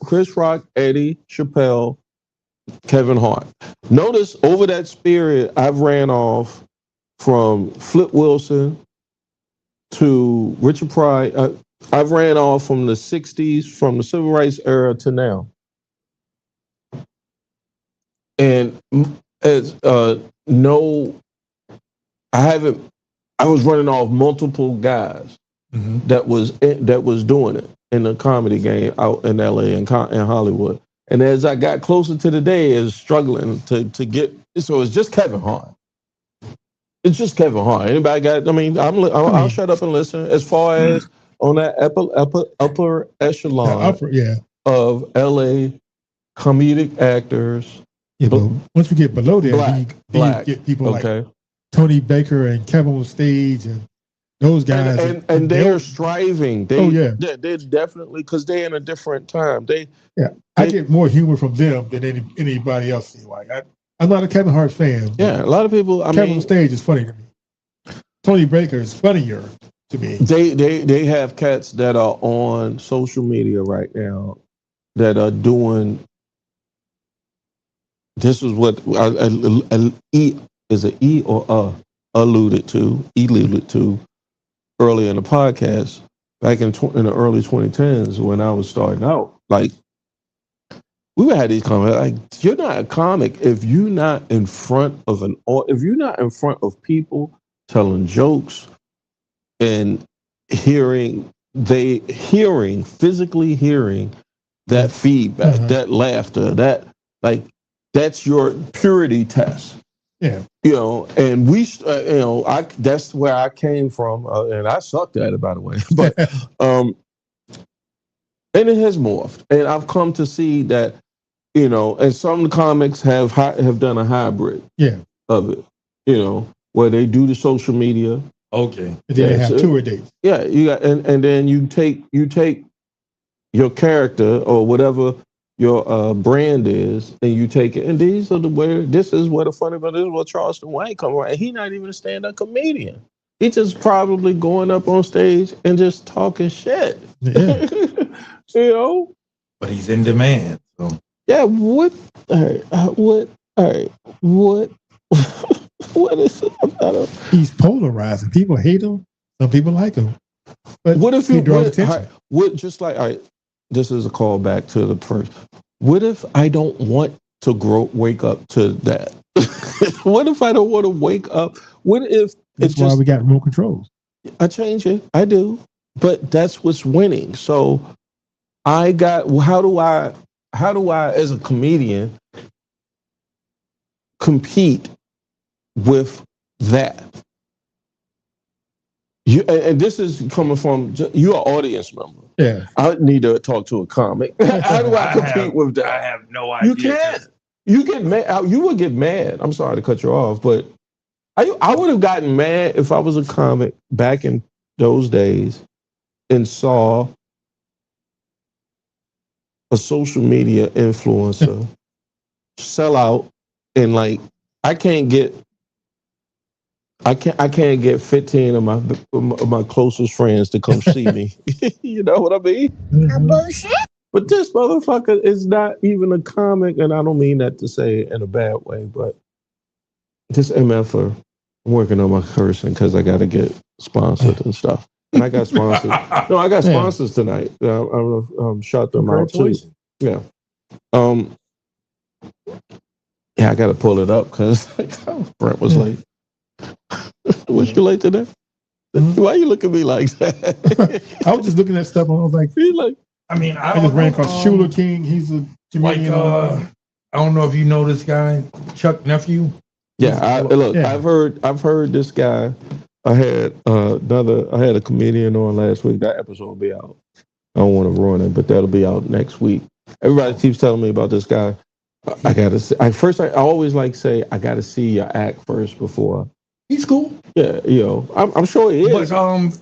Chris Rock, Eddie, Chappelle, Kevin Hart. Notice over that period, I've ran off from Flip Wilson to Richard Pryor. I've ran off from the 60s, from the civil rights era to now. And as no, I was running off multiple guys that was doing it in the comedy game out in LA and Hollywood. And as I got closer to the day, is struggling to get. So it's just Kevin Hart. It's just Kevin Hart. Anybody got? I mean, I'll shut up and listen. As far as on that upper echelon of LA comedic actors. Yeah, but once we get below there, you get people like Tony Baker and Kevin on stage and those guys. And they're striving. They're definitely, because they're in a different time. I get more humor from them than anybody else. Like I'm not a Kevin Hart fan. Yeah, a lot of people. Kevin on stage is funny to me. Tony Baker is funnier to me. They have cats that are on social media right now that are doing. This is what is an E or a alluded to earlier in the podcast back in the early 2010s when I was starting out. Like we had these comments like, you're not a comic if you're not in front of if you're not in front of people telling jokes and physically hearing that feedback, that laughter, that like. That's your purity test. Yeah. And that's where I came from. And I sucked at it, by the way. But, and it has morphed. And I've come to see that, and some comics have done a hybrid of it, where they do the social media. Okay. And then they have tour dates. Yeah. You got, and then you take your character or whatever your brand is, and you take it, and this is where the funny about this is where Charleston White come around. He's not even a stand-up comedian. He's just probably going up on stage and just talking shit. Yeah. But he's in demand. So yeah, what is it? He's polarizing. People hate him, some people like him. But what if he draws attention? This is a callback to the first. What if I don't want to wake up to that? What if I don't want to wake up? What if that's why we got remote controls? I change it. I do. But that's what's winning. So how do I, as a comedian, compete with that? And this is coming from you're an audience member. Yeah, I need to talk to a comic. How do I compete with that? I have no idea. You can't. You get mad. You would get mad. I'm sorry to cut you off, but I would have gotten mad if I was a comic back in those days and saw a social media influencer sell out and I can't get 15 of my closest friends to come see me. You know what I mean? Bullshit. But this motherfucker is not even a comic, and I don't mean that to say it in a bad way, but this MFer, I'm working on my cursing because I got to get sponsored and stuff. And I got sponsors. No, I got sponsors tonight. I'm shout them out too. Yeah. Yeah, I got to pull it up because Brent was late. Was you late today? Why you look at me like that? I was just looking at stuff and I was like, I just ran across Shula King. He's a comedian. I don't know if you know this guy, Chuck Nephew. Yeah, I've heard this guy I had a comedian on last week. That episode will be out. I don't want to ruin it, but that'll be out next week. Everybody keeps telling me about this guy. I gotta see. I always like say I gotta see your act first before. He's cool. Yeah, I'm sure he is.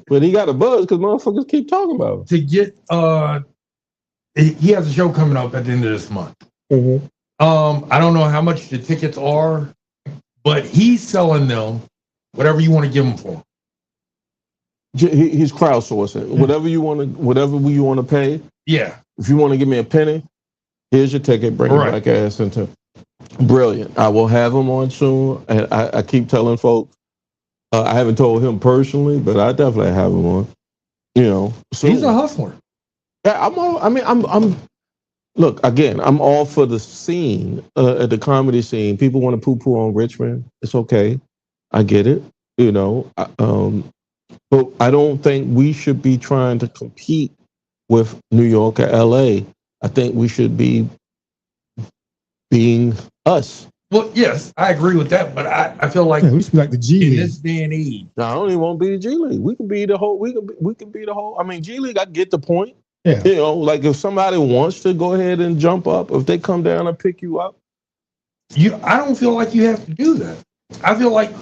But he got a buzz because motherfuckers keep talking about him. To get he has a show coming up at the end of this month. Mm-hmm. I don't know how much the tickets are, but he's selling them whatever you want to give him for. He's crowdsourcing. Mm-hmm. Whatever you want to pay. Yeah. If you want to give me a penny, here's your ticket. Bring your black ass into. Brilliant. I will have him on soon, and I keep telling folks. I haven't told him personally, but I definitely have him on. So he's a hustler. Yeah, I'm. Look, again, I'm all for the scene, the comedy scene. People want to poo-poo on Richmond. It's okay. I get it. But I don't think we should be trying to compete with New York or LA. I think we should be being us. Well, yes, I agree with that, but I feel like we should be like the G League in this day and age. No, I don't even want to be the G League. We can be the whole. We can be the whole. I mean, G League. I get the point. Yeah. Like if somebody wants to go ahead and jump up, if they come down and pick you up, I don't feel like you have to do that. I feel like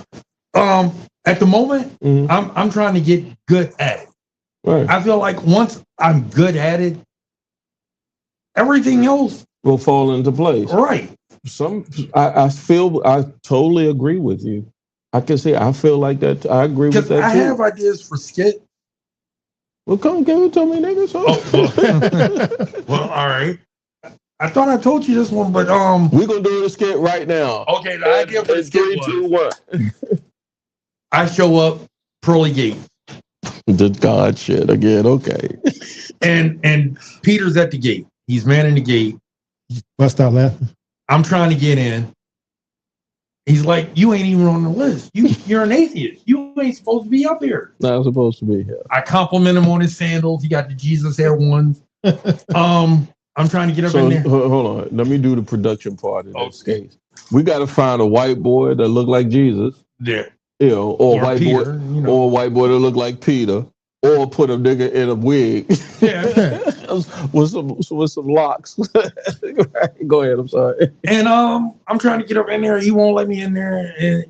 at the moment I'm trying to get good at it. Right. I feel like once I'm good at it, everything else will fall into place. Right. I totally agree with you. I can say I feel like that. I agree with that. I have ideas for skit. Well, come give it to me, nigga. So. Well, all right. I thought I told you this one, but we're gonna do the skit right now. Okay, the idea for the skit 3, 2, 1. I show up, pearly gates. The God shit again. Okay. And Peter's at the gate. He's manning the gate. Bust out laughing. I'm trying to get in. He's like, you ain't even on the list. You're an atheist. You ain't supposed to be up here. Not supposed to be here. I compliment him on his sandals. He got the Jesus Air ones. I'm trying to get up in there. Hold on. Let me do the production part of this case. We got to find a white boy that look like Jesus. Yeah. Or a white Peter, boy, or a white boy that look like Peter, or put a nigga in a wig. Yeah. with some locks. Go ahead. I'm sorry. And I'm trying to get up in there. He won't let me in there. And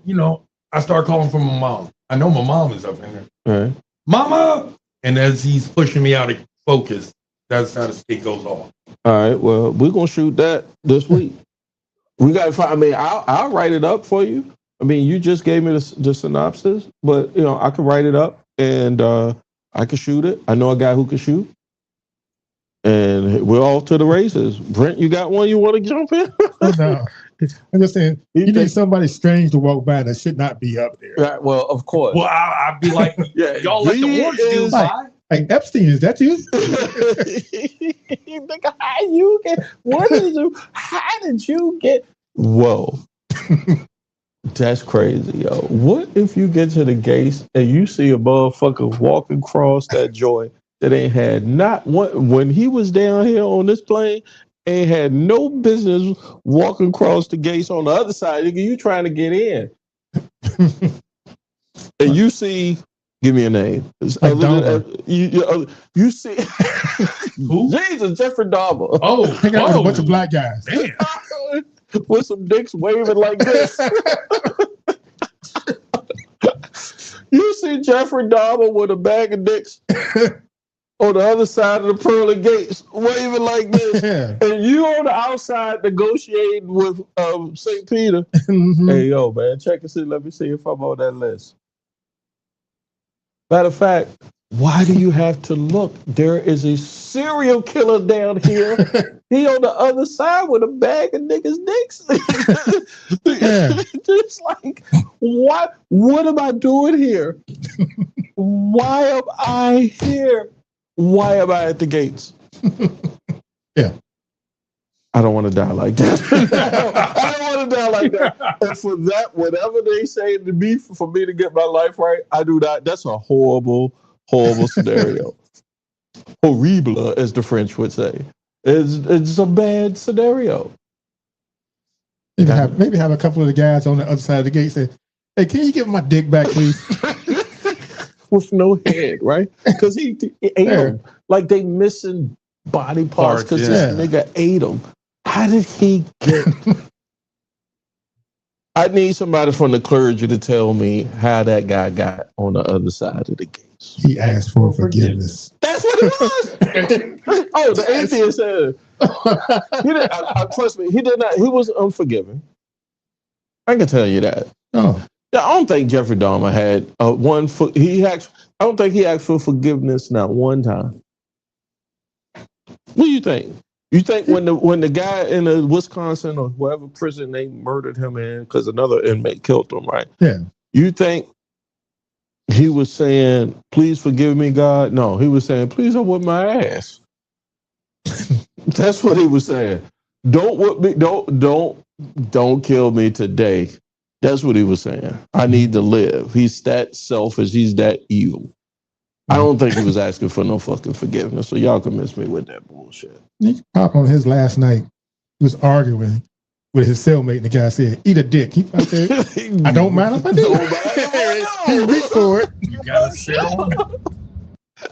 I start calling for my mom. I know my mom is up in there. All right. Mama. And as he's pushing me out of focus, that's how the skit goes off. All right. Well, we're gonna shoot that this week. We got to find. I mean, I'll write it up for you. I mean, you just gave me the synopsis, but I can write it up and I can shoot it. I know a guy who can shoot, and we're all to the races. Brent, you got one you want to jump in? No, I'm just saying you need somebody strange to walk by that should not be up there. Right. Well, of course. Well, I'd be like, y'all let the orange dude by. Like Epstein, is that you? How did you get? Whoa. That's crazy, yo. What if you get to the gates and you see a motherfucker walking across that joint that ain't had not one when he was down here on this plane, ain't had no business walking across the gates on the other side. Nigga, you trying to get in. And you see, give me a name. You see who? Jesus, Jeffrey Dahmer. Oh, I got a bunch of black guys. Damn. With some dicks waving like this. You see Jeffrey Dahmer with a bag of dicks on the other side of the pearly gates, waving like this, and you on the outside negotiating with St. Peter. Mm-hmm. Hey, yo, man, check and see. Let me see if I'm on that list. Matter of fact, why do you have to look? There is a serial killer down here. He on the other side with a bag of niggas' dicks. Just like, what am I doing here? Why am I here? Why am I at the gates? Yeah. I don't want to die like that. I don't want to die like that. And for that, whatever they say to me, for me to get my life right, I do not. That's a horrible scenario. Horrible, as the French would say. It's a bad scenario. Maybe have a couple of the guys on the other side of the gate say, "Hey, can you give my dick back, please?" with no head, right? Because he ate them. Like they missing body parts because this nigga ate them. How did he get? I need somebody from the clergy to tell me how that guy got on the other side of the gates. He asked for forgiveness. That's what it was. Oh, the atheist said. Trust me, he did not. He was unforgiving. I can tell you that. Oh, I don't think Jeffrey Dahmer had one foot. I don't think he asked for forgiveness not one time. What do you think? You think when the guy in the Wisconsin or whatever prison they murdered him in because another inmate killed him, right? Yeah. You think he was saying, "Please forgive me, God"? No, he was saying, "Please don't whip my ass." That's what he was saying. Don't whip me. Don't kill me today. That's what he was saying. I need to live. He's that selfish. He's that evil. I don't think he was asking for no fucking forgiveness. So y'all can miss me with that bullshit. Pop on his last night, he was arguing with his cellmate, and the guy said, "Eat a dick." He said, "I don't mind if I do." He reached for it. You gotta sit on it.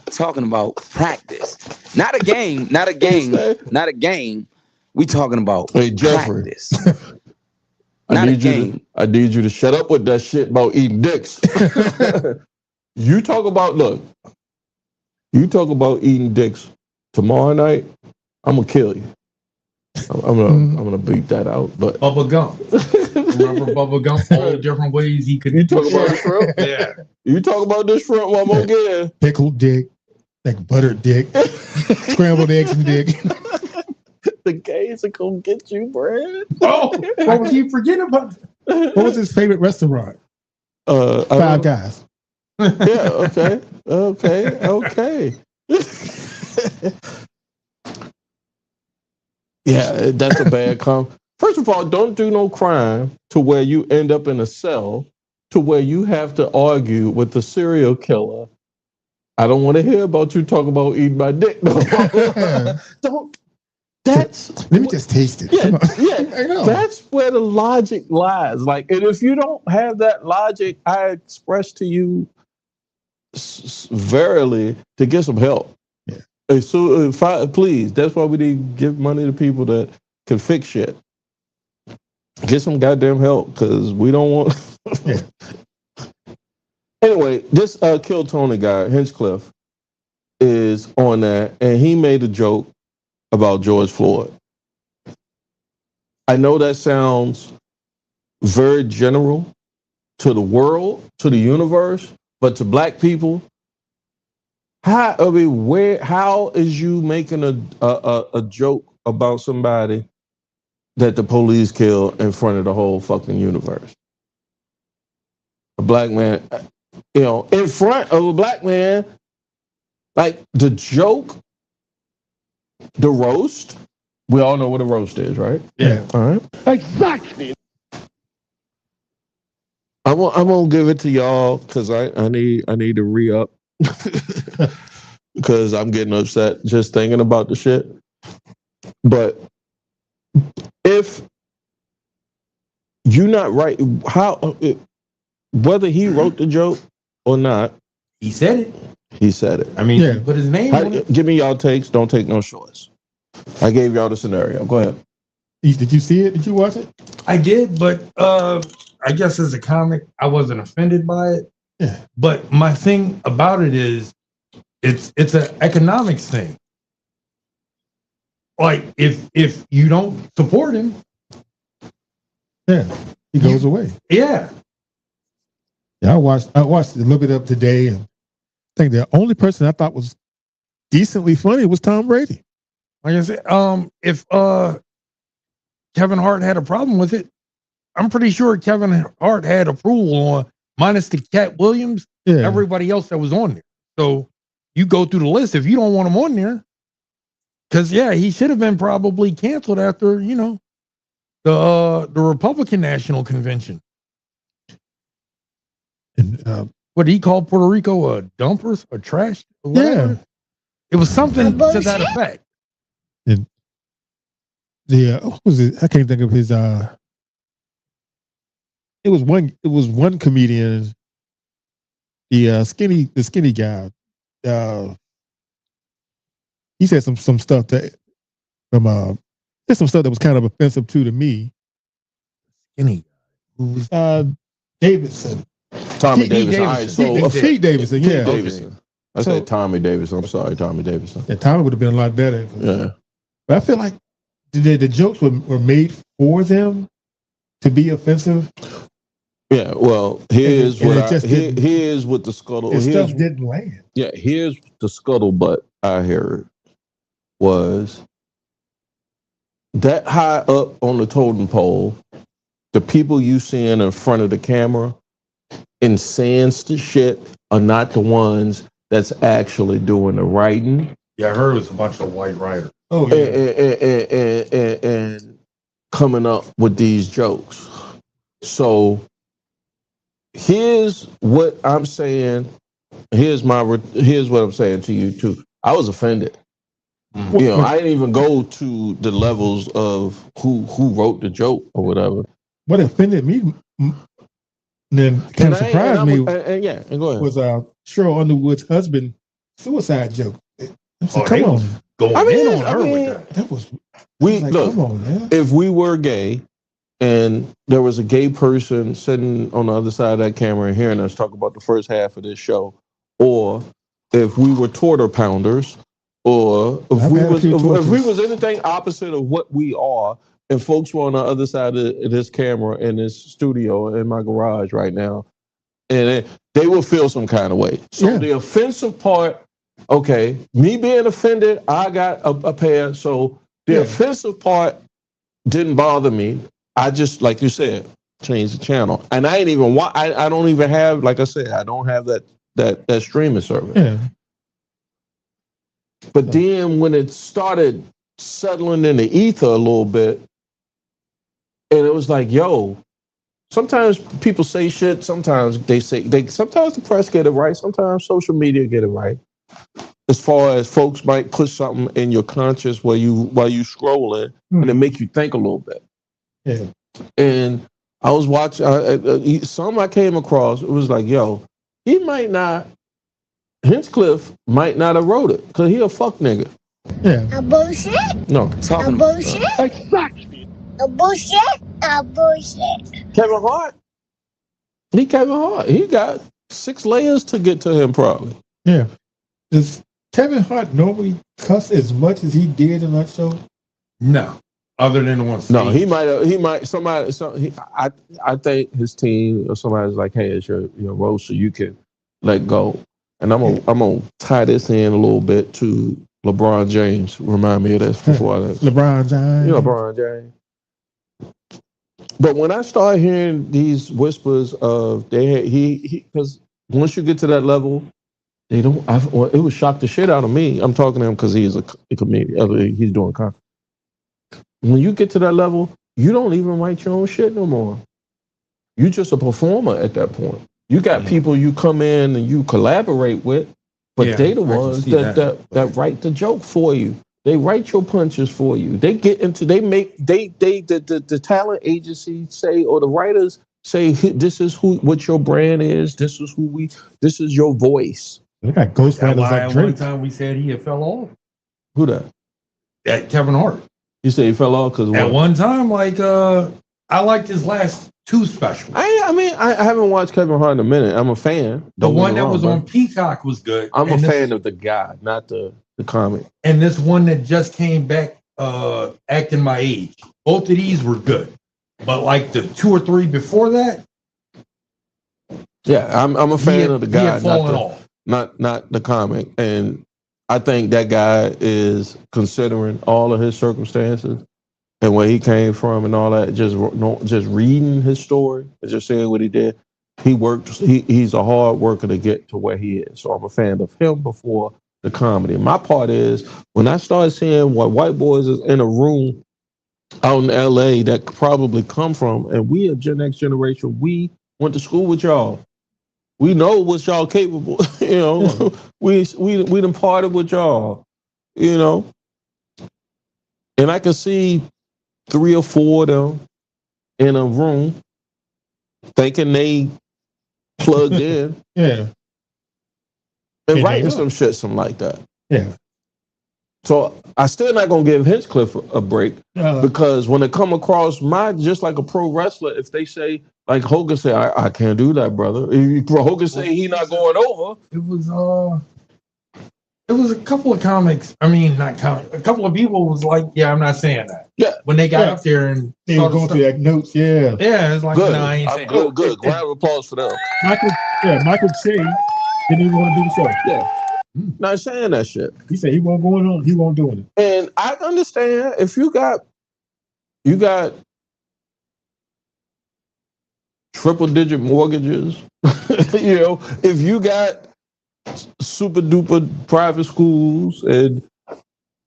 Talking about practice, not a game, not a game, not a game. We talking about practice. I need you to shut up with that shit about eating dicks. You talk about eating dicks tomorrow night, I'm gonna kill you. I'm gonna beat that out. But Bubba Gump. Remember Bubba Gump? All the different ways he could. You talk about shrimp? Yeah. You talk about this shrimp while I'm gonna get in. Pickled dick, like buttered dick, scrambled eggs and dick. The gays are gonna get you, Brent. Oh, I keep forgetting about What was his favorite restaurant? Five Guys. Yeah, okay. Yeah, that's a bad First of all, don't do no crime to where you end up in a cell to where you have to argue with the serial killer. I don't want to hear about you talking about eating my dick. No. Don't. Let me just taste it. Yeah. I know. That's where the logic lies. Like, and if you don't have that logic, I express to you verily to get some help. Yeah. So, please, that's why we need to give money to people that can fix shit. Get some goddamn help, because we don't want. Yeah. Anyway, this Kill Tony guy, Hinchcliffe, is on that, and he made a joke about George Floyd. I know that sounds very general to the world, to the universe, but to black people, how is you making a joke about somebody that the police killed in front of the whole fucking universe? A black man, in front of a black man, like the joke, the roast. We all know what a roast is, right? Yeah. All right. Exactly. I'm gonna give it to y'all because I need to re-up because I'm getting upset just thinking about the shit. But if you're not right, whether he wrote the joke or not, he said it. He said it. I mean, yeah. Put his name on it. Give me y'all takes. Don't take no shorts. I gave y'all the scenario. Go ahead. Did you see it? Did you watch it? I did, but I guess as a comic, I wasn't offended by it. Yeah. But my thing about it is, it's an economics thing. Like if you don't support him, yeah, he goes away. Yeah. Yeah, I watched a little bit of today, and I think the only person I thought was decently funny was Tom Brady. Like I said, if Kevin Hart had a problem with it, I'm pretty sure Kevin Hart had approval on, minus the Cat Williams, everybody else that was on there. So you go through the list if you don't want him on there, because he should have been probably canceled after the Republican National Convention. And what did he call Puerto Rico, a dumpers, a trash? Yeah, it was something to that effect. And what was it? I can't think of his. It was one comedian the skinny guy. He said some stuff that said some stuff that was kind of offensive to me. Skinny. Who's Davidson. Tommy Pete Davidson. All right, so Pete Davidson. Pete Yeah. Davidson. I said Tommy Davidson. I'm sorry, Tommy Davidson. Yeah, Tommy would have been a lot better. Yeah. But I feel like the jokes were made for them to be offensive. Yeah, well, here's what the scuttle. His stuff didn't land. Yeah, here's the scuttlebutt I heard was that high up on the totem pole, the people you seeing in front of the camera and saying the shit are not the ones that's actually doing the writing. Yeah, I heard it was a bunch of white writers. Oh yeah, and coming up with these jokes. So here's what I'm saying. Here's what I'm saying to you too. I was offended. You know, I didn't even go to the levels of who wrote the joke or whatever. What offended me, then kind of surprised me. And go ahead. Was Cheryl Underwood's husband suicide joke? Said, come on, going in on her with that. That was look. Come on, man. If we were gay, and there was a gay person sitting on the other side of that camera and hearing us talk about the first half of this show, or if we were torture pounders, or if we was anything opposite of what we are, and folks were on the other side of this camera in this studio in my garage right now, and they will feel some kind of way. So the offensive part, okay, me being offended, I got a pair. So the offensive part didn't bother me. I just, like you said, changed the channel, and I ain't even I don't even have, like I said, I don't have that streaming service. Yeah. But then when it started settling in the ether a little bit, and it was like, yo, sometimes people say shit. Sometimes sometimes the press get it right. Sometimes social media get it right. As far as folks might put something in your conscious while you scrolling, and it make you think a little bit. Yeah. And I was watching some I came across. It was like, yo, Hinchcliffe might not have wrote it because he a fuck nigga. Yeah. A bullshit? No. A bullshit? A bullshit? A bullshit. Kevin Hart. Kevin Hart. He got 6 layers to get to him probably. Yeah. Does Kevin Hart normally cuss as much as he did in that show? No. Other than the one. No, he might. I think his team or somebody's like, hey, it's your roast, so you can let go. And I'm gonna tie this in a little bit to LeBron James. Remind me of this before I LeBron James. LeBron James. But when I started hearing these whispers of because once you get to that level, it would shock the shit out of me. I'm talking to him because he's a comedian. He's doing comedy. When you get to that level, you don't even write your own shit no more. You're just a performer at that point. You got people you come in and you collaborate with, but they the ones that write the joke for you. They write your punches for you. They get into the talent agency say, or the writers say, this is what your brand is. This is this is your voice. They got ghostwriters like Drake. One time we said he had fell off. Who that? That Kevin Hart. You say he fell off because at one time, I liked his last 2 specials. I haven't watched Kevin Hart in a minute. I'm a fan. The one that was on Peacock was good. I'm a fan of the guy, not the comic. And this one that just came back, acting my age. Both of these were good, but like the 2 or 3 before that. Yeah, I'm a fan of the guy, not the comic. And I think that guy is, considering all of his circumstances and where he came from and all that, just reading his story and just seeing what he did. He's a hard worker to get to where he is. So I'm a fan of him before the comedy. My part is, when I started seeing what white boys is in a room out in LA that probably come from, and we a Gen X generation, we went to school with y'all. We know what y'all capable, we done parted with y'all, And I can see 3 or 4 of them in a room thinking they plugged in. Yeah. and writing some shit, something like that. Yeah. So I still not gonna give Hinchcliffe a break because when it come across just like a pro wrestler, if they say like Hogan say, I can't do that, brother. Hogan say he not going over. It was a couple of comics. I mean, not comics. A couple of people was like, "Yeah, I'm not saying that." Yeah. When they got up there and they were going through that notes. Yeah. Yeah, it's like, good. "No, I ain't saying good. Good. Round of applause for them. Michael Che didn't even want to do the show. Yeah. Not saying that shit. He said he won't going on. He won't doing it. And I understand if you got triple digit mortgages, if you got super duper private schools and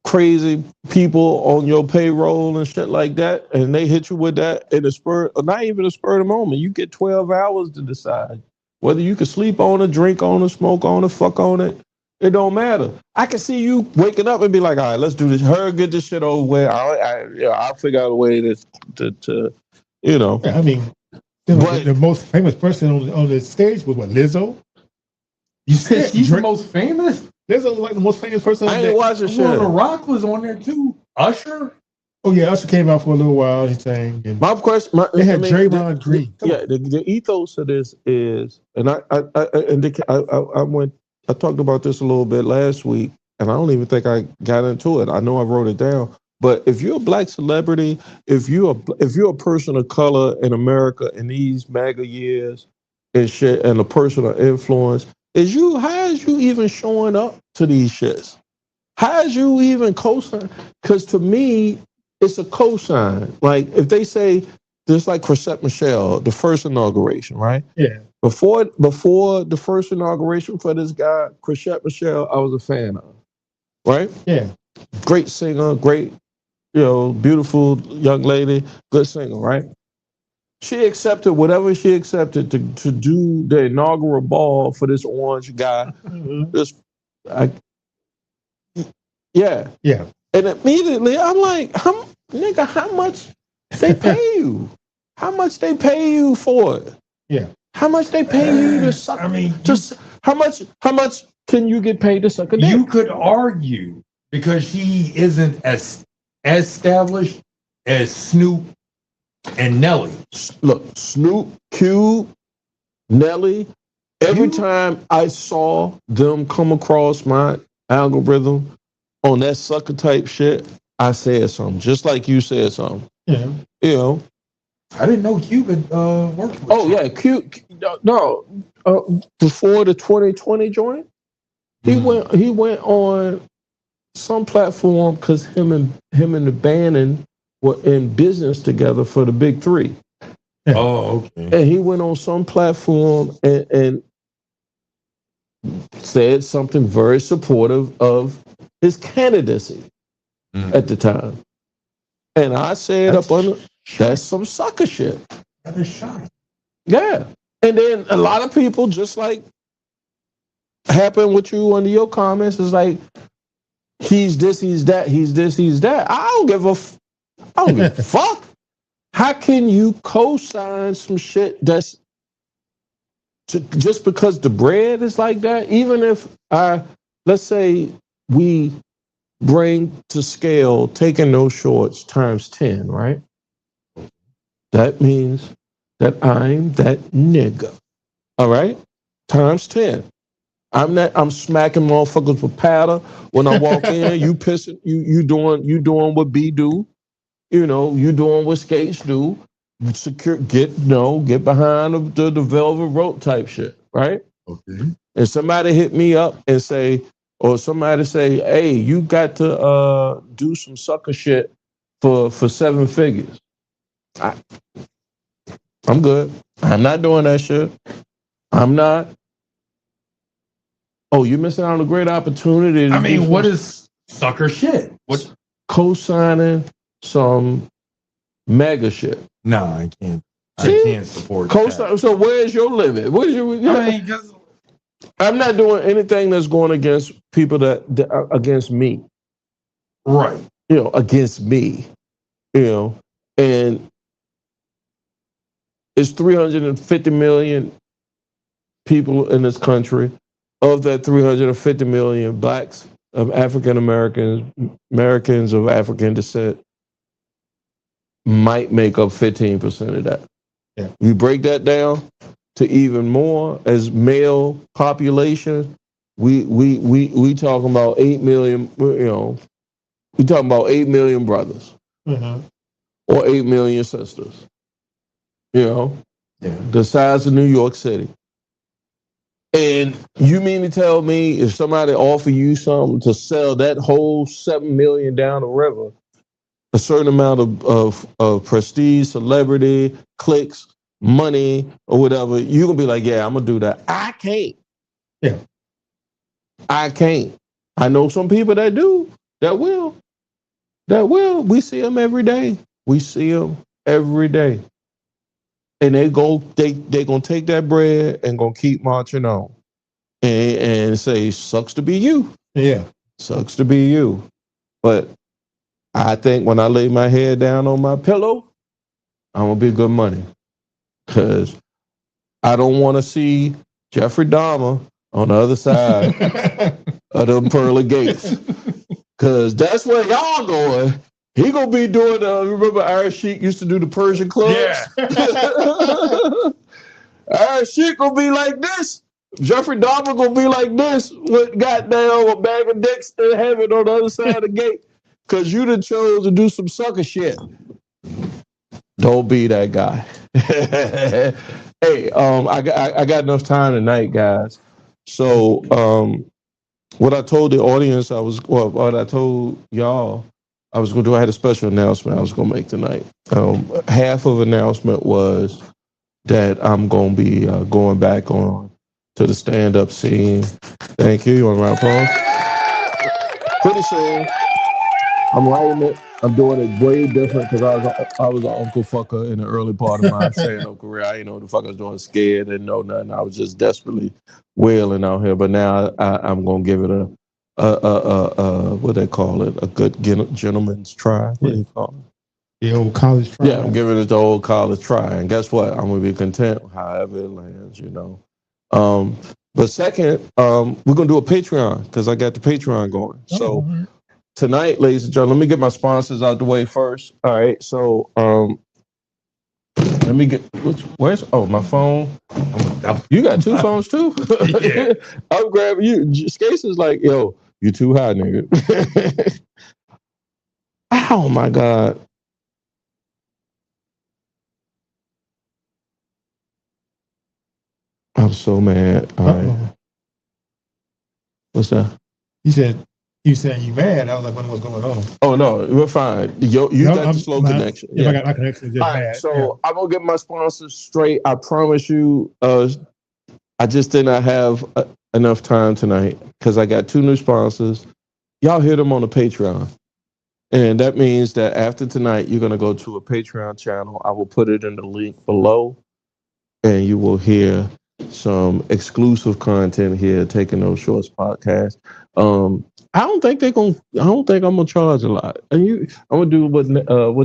crazy people on your payroll and shit like that, and they hit you with that in a spur, or not even a spur of the moment, you get 12 hours to decide whether you can sleep on it, drink on it, smoke on it, fuck on it. It don't matter. I can see you waking up and be like, all right, let's do this. Get this shit over with. I'll figure out a way to. Yeah, I mean, the most famous person on the stage was what, Lizzo? You said she's the most famous? Lizzo was like the most famous person. I ain't watching shit. The Rock was on there too. Usher? Oh yeah, Usher came out for a little while. He sang. My question, they had Draymond Green. Yeah, the ethos of this is, and I talked about this a little bit last week, and I don't even think I got into it. I know I wrote it down. But if you're a black celebrity, if you're a person of color in America in these MAGA years and shit, and a person of influence, how is you even showing up to these shits? How is you even co-sign? Because to me, it's a co-sign. Like if they say, just like Chrisette Michele, the first inauguration, right? Yeah. Before the first inauguration for this guy, Chrisette Michele, I was a fan of. Right? Yeah. Great singer, great, beautiful young lady, good singer, right? She accepted whatever she accepted to do the inaugural ball for this orange guy. Yeah. And immediately I'm like, how much they pay you? How much they pay you for it? Yeah. How much they pay you to suck? I mean, just how much can you get paid to suck a dick? You could argue because she isn't as established as Snoop and Nelly. Look, Snoop, Cube, Nelly. Every time I saw them come across my algorithm on that sucker type shit, I said something, just like you said something. Yeah. I didn't know Cube had worked with Oh, yeah. Cube, no. Before the 2020 joint, he went on some platform because him and the Bannon were in business together for the Big Three. Yeah. Oh, okay. And he went on some platform and said something very supportive of his candidacy at the time. And I said that's some sucker shit. That is shocking. Yeah. And then a lot of people, just like happened with you under your comments, is like, he's this, he's that, he's this, he's that. I don't give a fuck. How can you co-sign some shit just because the bread is like that? Even if let's say we bring to scale taking those shorts times 10, right? That means that I'm that nigga. All right? Times 10. I'm smacking motherfuckers with powder when I walk in. You pissing, you doing what B do. You doing what Skates do. Get behind the velvet rope type shit, right? Okay. And somebody hit me up and say, hey, you got to do some sucker shit for 7 figures. I'm good. I'm not doing that shit. I'm not. Oh, you're missing out on a great opportunity. I mean, what is sucker shit? What co-signing some mega shit? No, I can't. See? I can't support that. So where's your limit? I'm not doing anything that's going against people that against me. Right. Against me. And it's 350 million people in this country. of that 350 million blacks of African Americans of African descent might make up 15% of that. Yeah. You break that down to even more as male population. We talking about 8 million. You know, we talking about 8 million brothers or 8 million sisters. You know, the size of New York City. And you mean to tell me if somebody offer you something to sell that whole 7 million down the river, a certain amount of prestige, celebrity, clicks, money, or whatever, you're gonna be like, yeah, I'm gonna do that. I can't. Yeah. I can't. I know some people that do, that will. We see them every day. We see them every day. And they gonna take that bread and gonna keep marching on. And say, sucks to be you. Yeah. Sucks to be you. But I think when I lay my head down on my pillow, I'm gonna be good money. Because I don't want to see Jeffrey Dahmer on the other side of them pearly gates. Because that's where y'all going. He gonna be doing remember Irish Sheik used to do the Persian clubs? Yeah. Irish Sheik gonna be like this. Jeffrey Dahmer gonna be like this with goddamn a bag of dicks in heaven on the other side of the gate. Cause you done chose to do some sucker shit. Don't be that guy. Hey, I got enough time tonight, guys. So what I told the audience, what I told y'all, I was gonna do. I had a special announcement I was gonna make tonight. Half of announcement was that I'm gonna be going back on to the stand-up scene. Thank you. You want a round of applause? Pretty soon, I'm writing it. I'm doing it way different because I was an uncle fucker in the early part of my stand-up career. I didn't know what the fuck I was doing, scared, didn't know nothing. I was just desperately wailing out here. But now I'm gonna give it a what they call it, a good gentleman's try. What do you call it? The old college try. Yeah, I'm giving it the old college try. And guess what? I'm gonna be content however it lands, you know. But second, we're gonna do a Patreon because I got the Patreon going. So tonight, ladies and gentlemen, let me get my sponsors out the way first. All right, so let me get where's my phone. You got two phones too? Yeah. I'm grabbing you. Skase is like, yo, you too high, nigga. Oh my God. I'm so mad. All right. What's that? You said you mad. I was like, what's going on? Oh no, we're fine. You got the slow connection. Yeah, I got my connection. Just bad. So I'm gonna get my sponsors straight. I promise you. I just did not have enough time tonight because I got two new sponsors. Y'all hear them on the Patreon, and that means that after tonight, you're gonna go to a Patreon channel. I will put it in the link below, and you will hear some exclusive content here. Taking Those Shorts podcast. I don't think I'm gonna charge a lot. And I'm gonna do what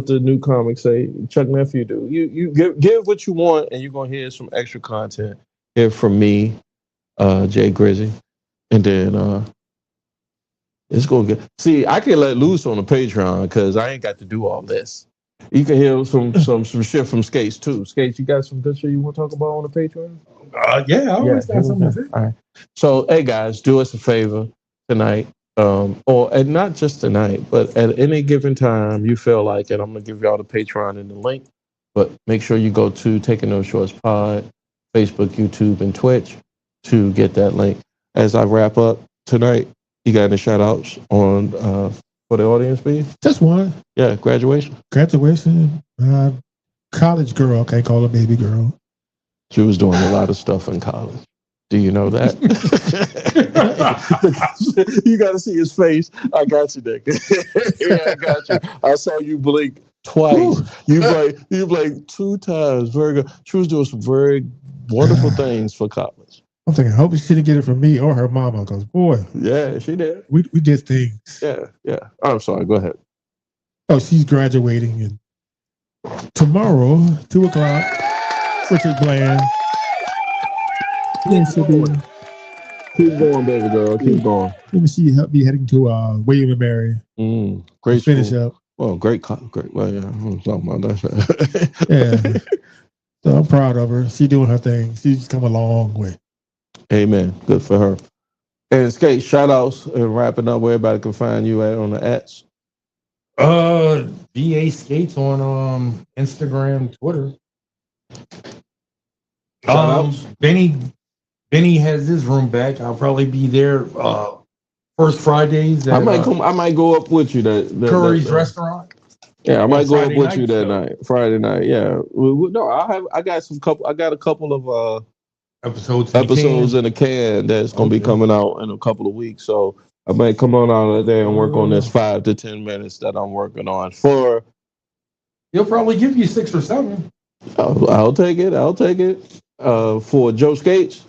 the new comics say. Chuck Nephew do. You give what you want, and you're gonna hear some extra content here from me, Jay Grizzy, and then it's gonna get. See, I can let loose on the Patreon because I ain't got to do all this. You can hear some shit from Skates too. Skates, you got some good shit you want to talk about on the Patreon? Yeah, I always got something to say. All right. So, hey guys, do us a favor tonight, and not just tonight, but at any given time you feel like it. I'm gonna give y'all the Patreon and the link, but make sure you go to Taking Those Shorts Pod, Facebook, YouTube, and Twitch to get that link. As I wrap up tonight, you got any shout outs on for the audience, please? Just one. Yeah, graduation. College girl. Can't call her baby girl. She was doing a lot of stuff in college. Do you know that? You got to see his face. I got you, nigga. Yeah, I got you. I saw you blink twice. You blinked 2 times. Very good. She was doing some very wonderful things for college. I'm thinking, I hope she didn't get it from me or her mama, because boy. Yeah, she did. We did things. Yeah. I'm sorry. Go ahead. Oh, she's graduating and tomorrow, 2:00, Richard Bland. Keep going, baby girl. Keep going. Maybe she helped me heading to William and Mary. Great finish school. up. Well, great. Well, yeah, I'm talking about that. Yeah. So I'm proud of her. She doing her thing. She's come a long way. Amen. Good for her. And Skate, shout outs and wrapping up where everybody can find you at on the ats. GA Skates on Instagram, Twitter. Benny has his room back. I'll probably be there first Fridays. At, I might go up with you that Curry's restaurant. Yeah, I might go up with you that show. night, Friday night. Yeah, no, I got a couple of episodes in the can that's gonna be coming out in a couple of weeks. So I might come on out of there and work on this 5 to 10 minutes that I'm working on. He'll probably give you 6 or 7. I'll take it. For Joe Skates,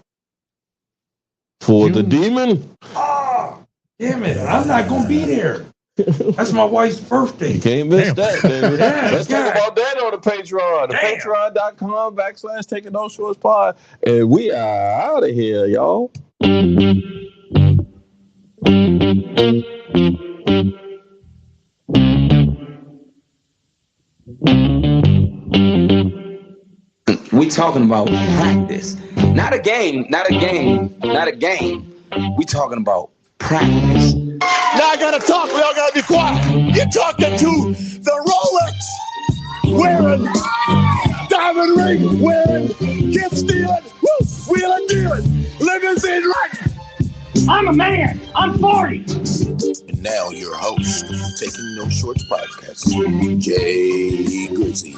for the Demon. Oh, damn it! I'm not gonna be there. That's my wife's birthday. You can't miss that, baby. Yeah, let's talk about that on the Patreon. Patreon.com/Taking No Shorts Pod. And we are out of here, y'all. We talking about practice. Not a game. We talking about practice. Now I gotta talk, we all gotta be quiet. You're talking to the Rolex wearing, diamond ring wearing, gift stealing, wheeling dealing, limousine riding. I'm a man. I'm 40. And now your host, Taking No Shorts Podcast, Jay Grizzy.